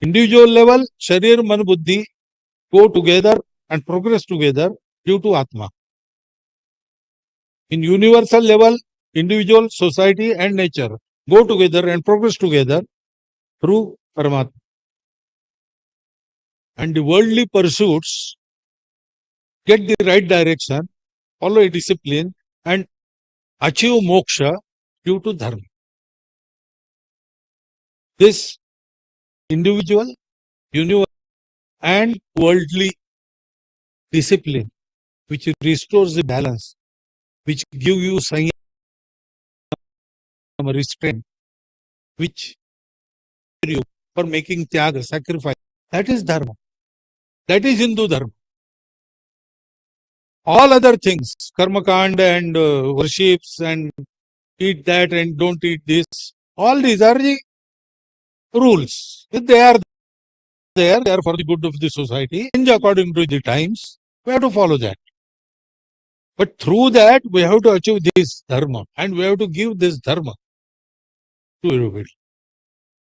Individual level, Sharir, Man, Buddhi go together and progress together due to Atma. In universal level, individual, society and nature go together and progress together through Paramatma. And the worldly pursuits get the right direction, follow a discipline and achieve moksha due to dharma. This individual, universal and worldly discipline which restores the balance, which give you some restraint, which you for making tyaga, sacrifice. That is dharma. That is Hindu dharma. All other things, karma kanda and worships and eat that and don't eat this, all these are the rules. They are there, they are for the good of the society. Change according to the times, we have to follow that. But through that, we have to achieve this dharma and we have to give this dharma to everybody.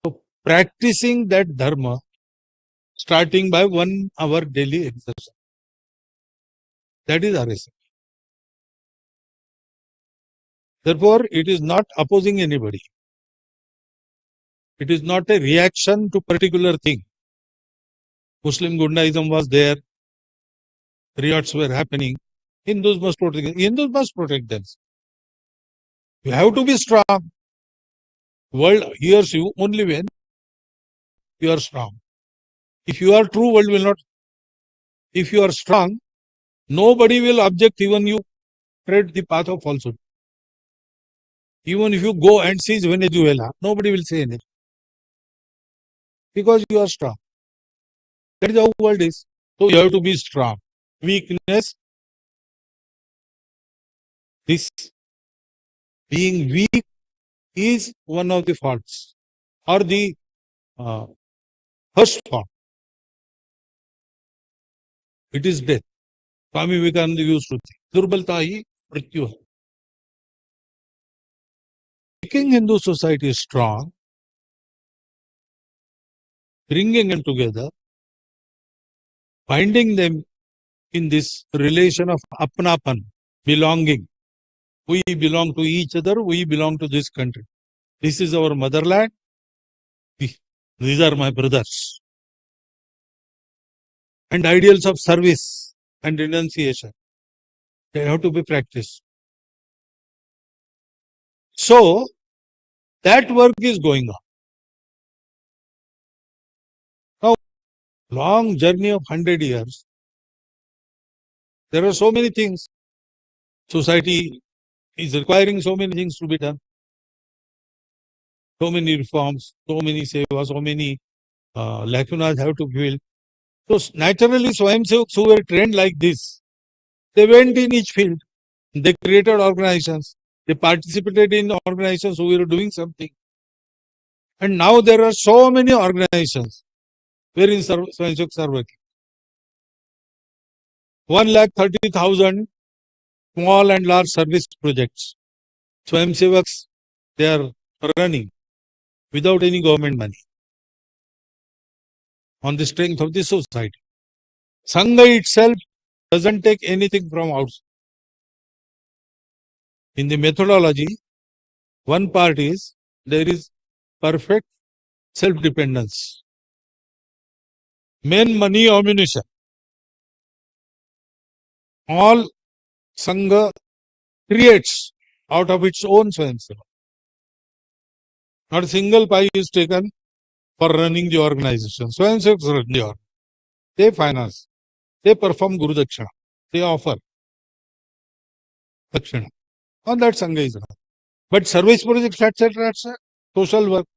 So, practicing that dharma, starting by 1 hour daily exercise. That is RSA. Therefore, it is not opposing anybody. It is not a reaction to particular thing. Muslim Gundaism was there. Riots were happening. Hindus must protect them. You have to be strong. World hears you only when you are strong. If you are true, world will not. If you are strong, nobody will object even you tread the path of falsehood. Even if you go and seize Venezuela, nobody will say anything. Because you are strong. That is how the world is. So you have to be strong. Weakness, this being weak is one of the faults or the first fault. It is death. Swami Vivekananda used to say, Durbalta hi mrityu hai. Making Hindu society strong, bringing them together, binding them in this relation of apnapan, belonging. We belong to each other, we belong to this country. This is our motherland. These are my brothers. And ideals of service and renunciation, they have to be practiced. So that work is going on. Now, long journey of 100 years, there are so many things. Society is requiring so many things to be done. So many reforms, so many sevas, so many lacunas have to be filled. So naturally, Swayamsevaks who were trained like this, they went in each field. They created organizations. They participated in organizations who were doing something. And now there are so many organizations wherein Swayamsevaks are working. 1,30,000 small and large service projects. Swayamsevaks, they are running without any government money on the strength of the society. Sangha itself doesn't take anything from outside. In the methodology, one part is there is perfect self-dependence. Men, money, ammunition. All Sangha creates out of its own Swayamsevak. Not a single pie is taken for running the organization. Swayamsevaks run the organization. They finance. They perform Guru Dakshina. They offer Dakshina. On that Sangha is run. But service projects, etc., social work.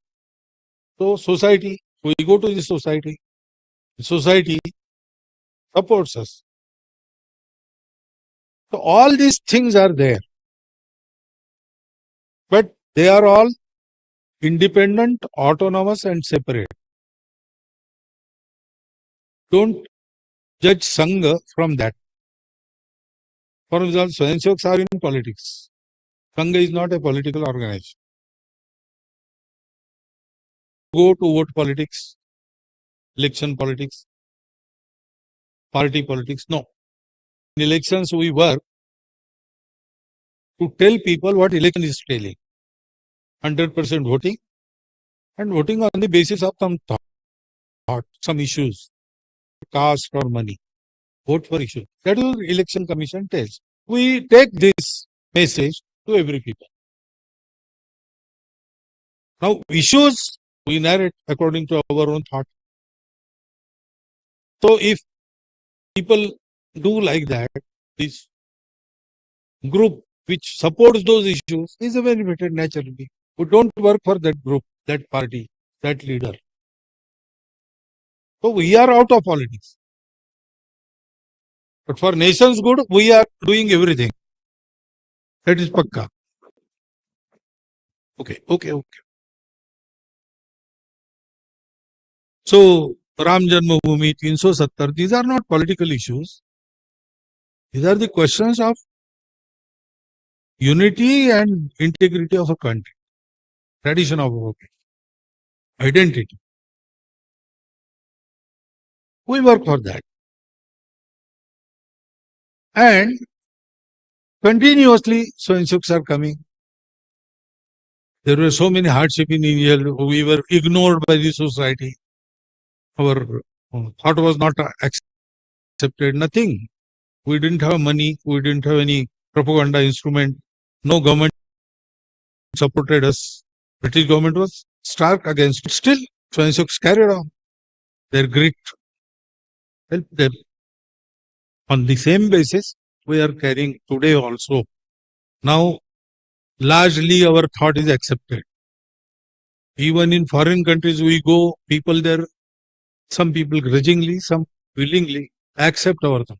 So society, we go to the society. The society supports us. So all these things are there. But they are all independent, autonomous and separate. Don't judge Sangha from that. For example, Swayamsevaks are in politics. Sangha is not a political organization. Go to vote politics, election politics, party politics. No. In elections, we work to tell people what election is telling. 100% voting and voting on the basis of some thought, some issues, caste or money. Vote for issues. That is what election commission tells. We take this message to every people. Now, issues we narrate according to our own thought. So, if people do like that, this group which supports those issues is a benefited naturally. We don't work for that group, that party, that leader. So, we are out of politics. But for nation's good, we are doing everything. That is pakka. Okay. So, Ram Janmabhoomi, 370, these are not political issues. These are the questions of unity and integrity of a country, tradition of our country, identity. We work for that. And continuously, Swayamsevaks are coming. There were so many hardships in India. We were ignored by the society. Our thought was not accepted. Nothing. We didn't have money. We didn't have any propaganda instrument. No government supported us. British government was stark against it. Still, Swayamsevaks carried on. Their grit helped them. On the same basis, we are carrying today also. Now, largely our thought is accepted. Even in foreign countries we go, people there, some people grudgingly, some willingly accept our thought.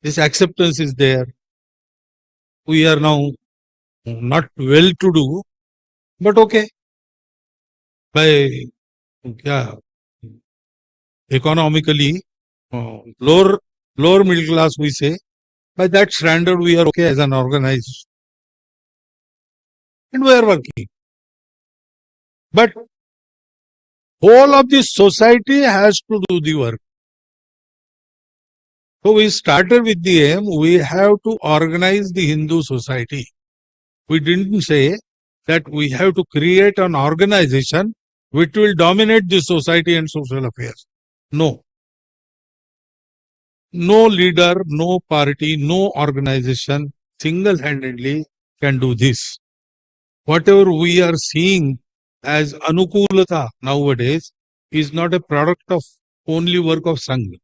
This acceptance is there. We are now not well to do, but okay. By economically, lower middle class we say, by that standard we are okay as an organization. And we are working. But whole of the society has to do the work. So we started with the aim, we have to organize the Hindu society. We didn't say that we have to create an organization which will dominate the society and social affairs. No. No leader, no party, no organization single-handedly can do this. Whatever we are seeing as anukulata nowadays is not a product of only work of Sangha.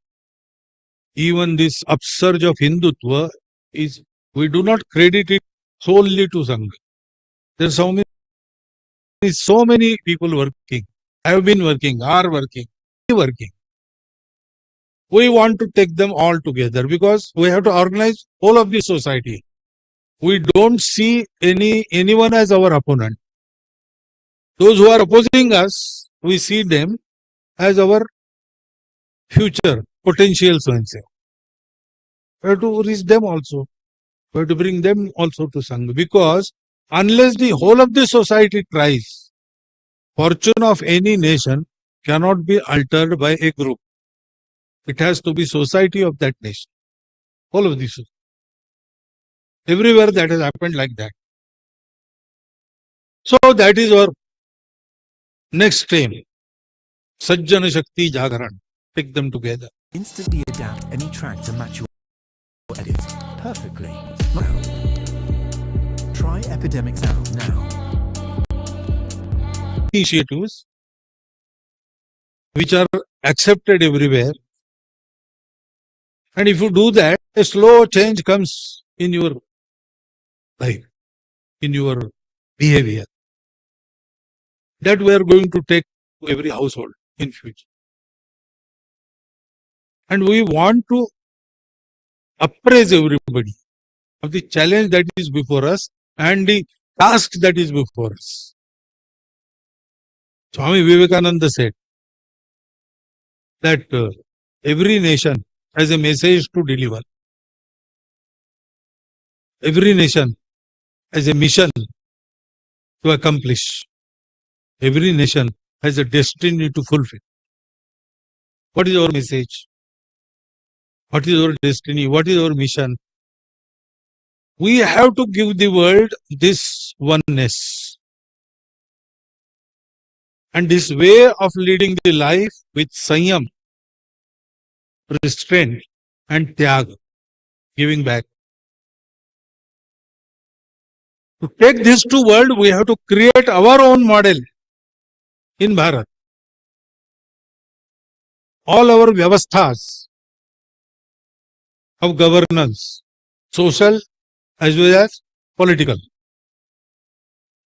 Even this upsurge of Hindutva is, we do not credit it solely to Sangha. There are so many people working, have been working, are working. We want to take them all together because we have to organize whole of the society. We don't see anyone as our opponent. Those who are opposing us, we see them as our future potential so-and-so. We have to reach them also. We have to bring them also to Sangha, because unless the whole of the society tries, fortune of any nation cannot be altered by a group. It has to be society of that nation. All of this. Everywhere that has happened like that. So that is our next aim. Sajjana Shakti Jagaran. Take them together. Instantly adapt any track to match your edit perfectly. Now, try Epidemic Sound now. Initiatives which are accepted everywhere. And if you do that, a slow change comes in your life, in your behavior. That we are going to take to every household in future. And we want to appraise everybody of the challenge that is before us and the task that is before us. Swami Vivekananda said that every nation has a message to deliver. Every nation has a mission to accomplish. Every nation has a destiny to fulfill. What is our message? What is our destiny? What is our mission? We have to give the world this oneness. And this way of leading the life with sanyam, restraint and tyag, giving back. To take this to world, we have to create our own model in Bharat. All our vyavasthas of governance, social as well as political,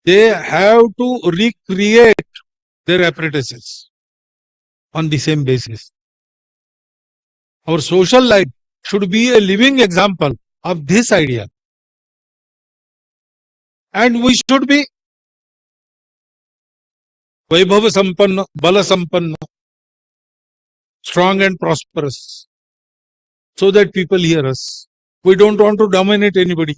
they have to recreate their apparatuses on the same basis. Our social life should be a living example of this idea. And we should be Vaibhava Sampanna, Bala Sampanna, strong and prosperous, so that people hear us. We don't want to dominate anybody.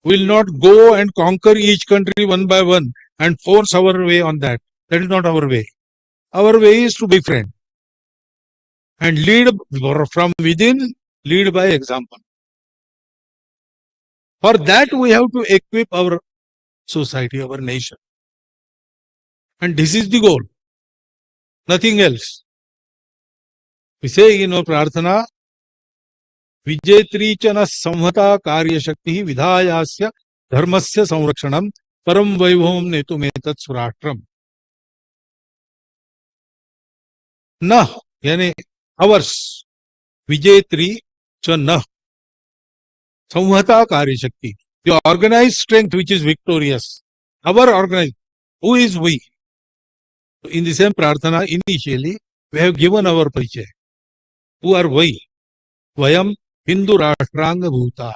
We will not go and conquer each country one by one and force our way on that. That is not our way. Our way is to befriend and lead from within, lead by example. For that, we have to equip our society, our nation. And this is the goal. Nothing else. We say in our prarthana, Vijetrichana samhata karya shakti vidhayasya dharmasya samrakshanam param vaibhavam netumetat surashtram. Nah, yani ours. Vijetri chana samhata karya shakti. The organized strength which is victorious. Our organized. Who is we? In the same prarthana, initially, we have given our parichaya. Who are we? Vayam Hindu Rashtranga Bhuta.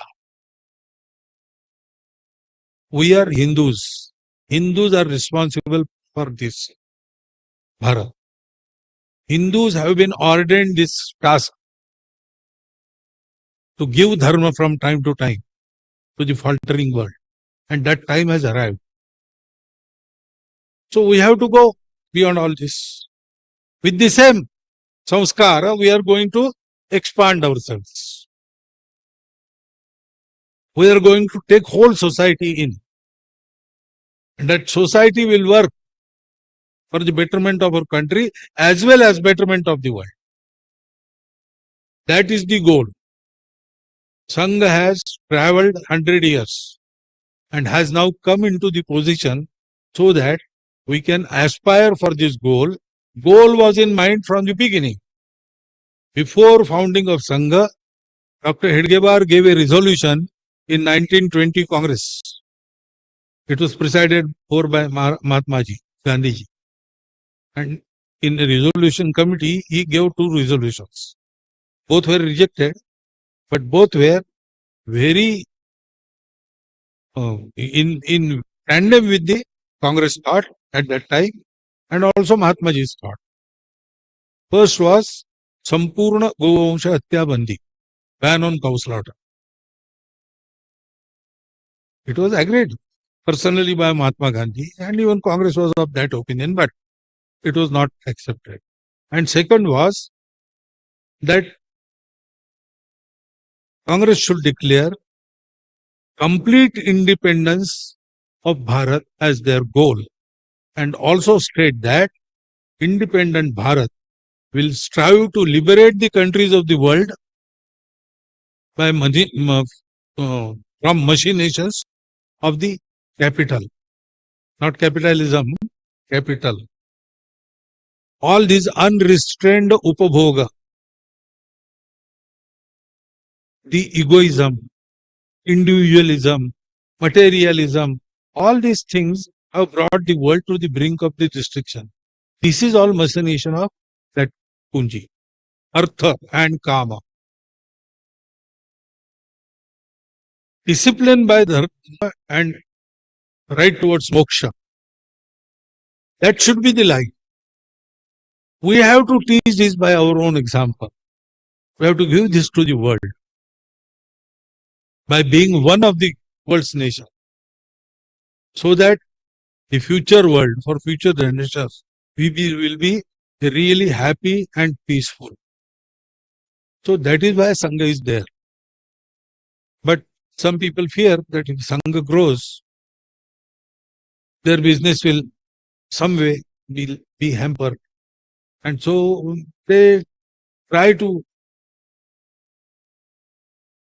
We are Hindus. Hindus are responsible for this Bharat. Hindus have been ordained this task to give dharma from time to time to the faltering world. And that time has arrived. So we have to go beyond all this. With the same samskara, we are going to expand ourselves. We are going to take whole society in. And that society will work for the betterment of our country as well as betterment of the world. That is the goal. Sangha has traveled 100 years and has now come into the position so that we can aspire for this goal. Goal was in mind from the beginning. Before founding of Sangha, Dr. Hedgebar gave a resolution in 1920 Congress. It was presided over by Mahatma Ji, Gandhi Ji. And in the resolution committee, he gave 2 resolutions. Both were rejected, but both were very in tandem with the Congress thought at that time and also Mahatma Ji's thought. First was Sampurna Govamsha Hatya Bandi, ban on cow slaughter. It was agreed personally by Mahatma Gandhi, and even Congress was of that opinion, but it was not accepted. And second was that Congress should declare complete independence of Bharat as their goal, and also state that independent Bharat will strive to liberate the countries of the world by from machinations of the capital, not capitalism, capital. All these unrestrained upabhoga, the egoism, individualism, materialism, all these things have brought the world to the brink of the destruction. This is all machination of that punji, artha and kama. Discipline by dharma and right towards moksha. That should be the light. We have to teach this by our own example. We have to give this to the world by being one of the world's nation, so that the future world, for future generations, we will be really happy and peaceful. So that is why Sangha is there. But some people fear that if Sangha grows, their business will some way be hampered. And so they try to,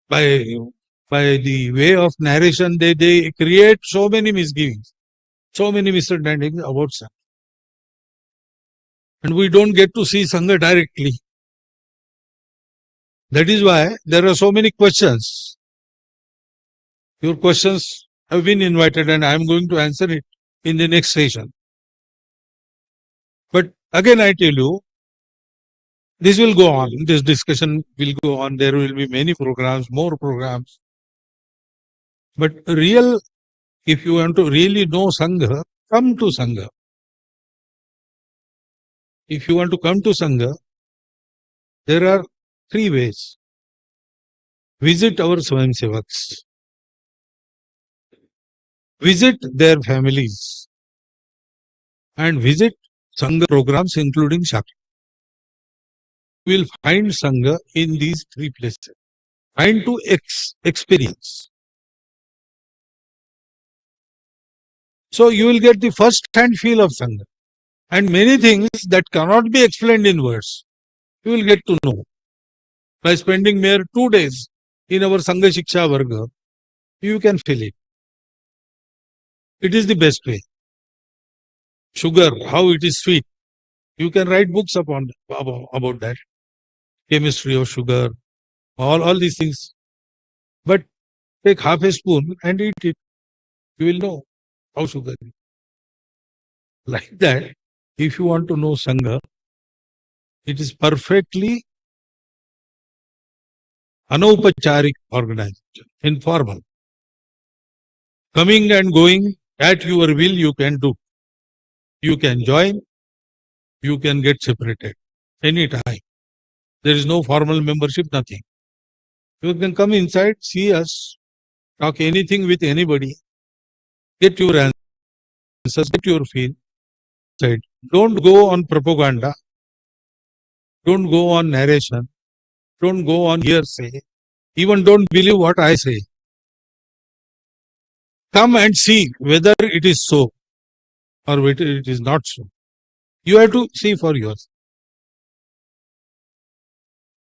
by the way of narration, they create so many misgivings, so many misunderstandings about Sangha. And we don't get to see Sangha directly. That is why there are so many questions. Your questions have been invited and I am going to answer it in the next session. But again I tell you, this will go on, this discussion will go on, there will be many programs, more programs. But if you want to really know Sangha, come to Sangha. If you want to come to Sangha, there are 3 ways. Visit our Swayamsevaks. Visit their families. And visit Sangha programs including Shakti. You will find Sangha in these 3 places. Find to experience. So you will get the first-hand feel of Sangha. And many things that cannot be explained in words, you will get to know. By spending mere 2 days in our Sangha Shiksha Varga, you can feel it. It is the best way. Sugar, how it is sweet. You can write books about that. Chemistry of sugar, all these things. But take half a spoon and eat it. You will know how sugar is. Like that, if you want to know Sangha, it is perfectly anaupacharik organization, informal. Coming and going at your will you can do. You can join, you can get separated anytime. There is no formal membership, nothing. You can come inside, see us, talk anything with anybody, get your answers, get your feel. Don't go on propaganda, don't go on narration, don't go on hearsay, even don't believe what I say. Come and see whether it is so or whether it is not so. You have to see for yourself.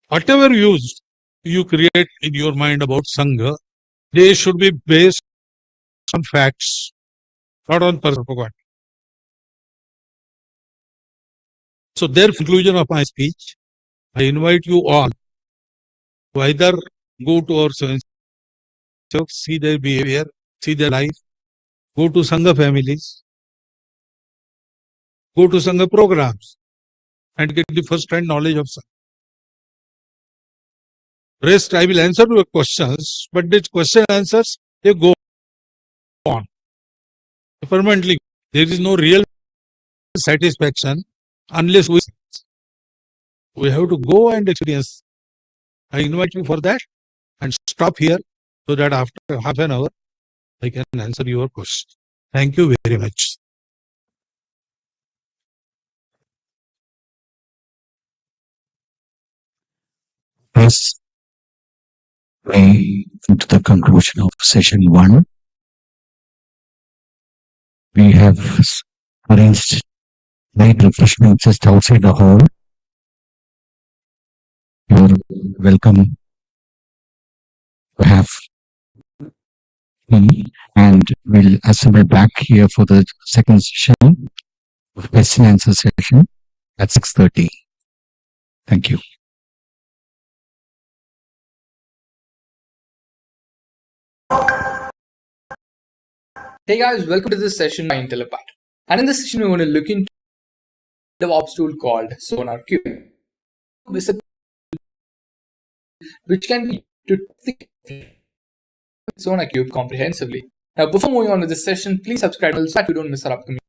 Whatever used, you create in your mind about Sangha, they should be based on facts, not on personal propaganda. So, their conclusion of my speech, I invite you all to either go to our so see their behavior, see their life, go to Sangha families, go to Sangha programs, and get the first-hand knowledge of Sangha. Rest, I will answer your questions, but these question answers, they go on permanently. There is no real satisfaction unless we have to go and experience. I invite you for that and stop here so that after half an hour I can answer your question. Thank you very much. Yes, we come to the conclusion of session 1. We have arranged light refreshments just outside the hall. You're welcome to have tea, and we'll assemble back here for the second session of question and answer session at 6:30. Thank you. Hey guys, welcome to this session by Intellipaat. And in this session, we're going to look into the DevOps tool called SonarQube, which can be to think SonarQube comprehensively. Now, before moving on to this session, please subscribe so that you don't miss our upcoming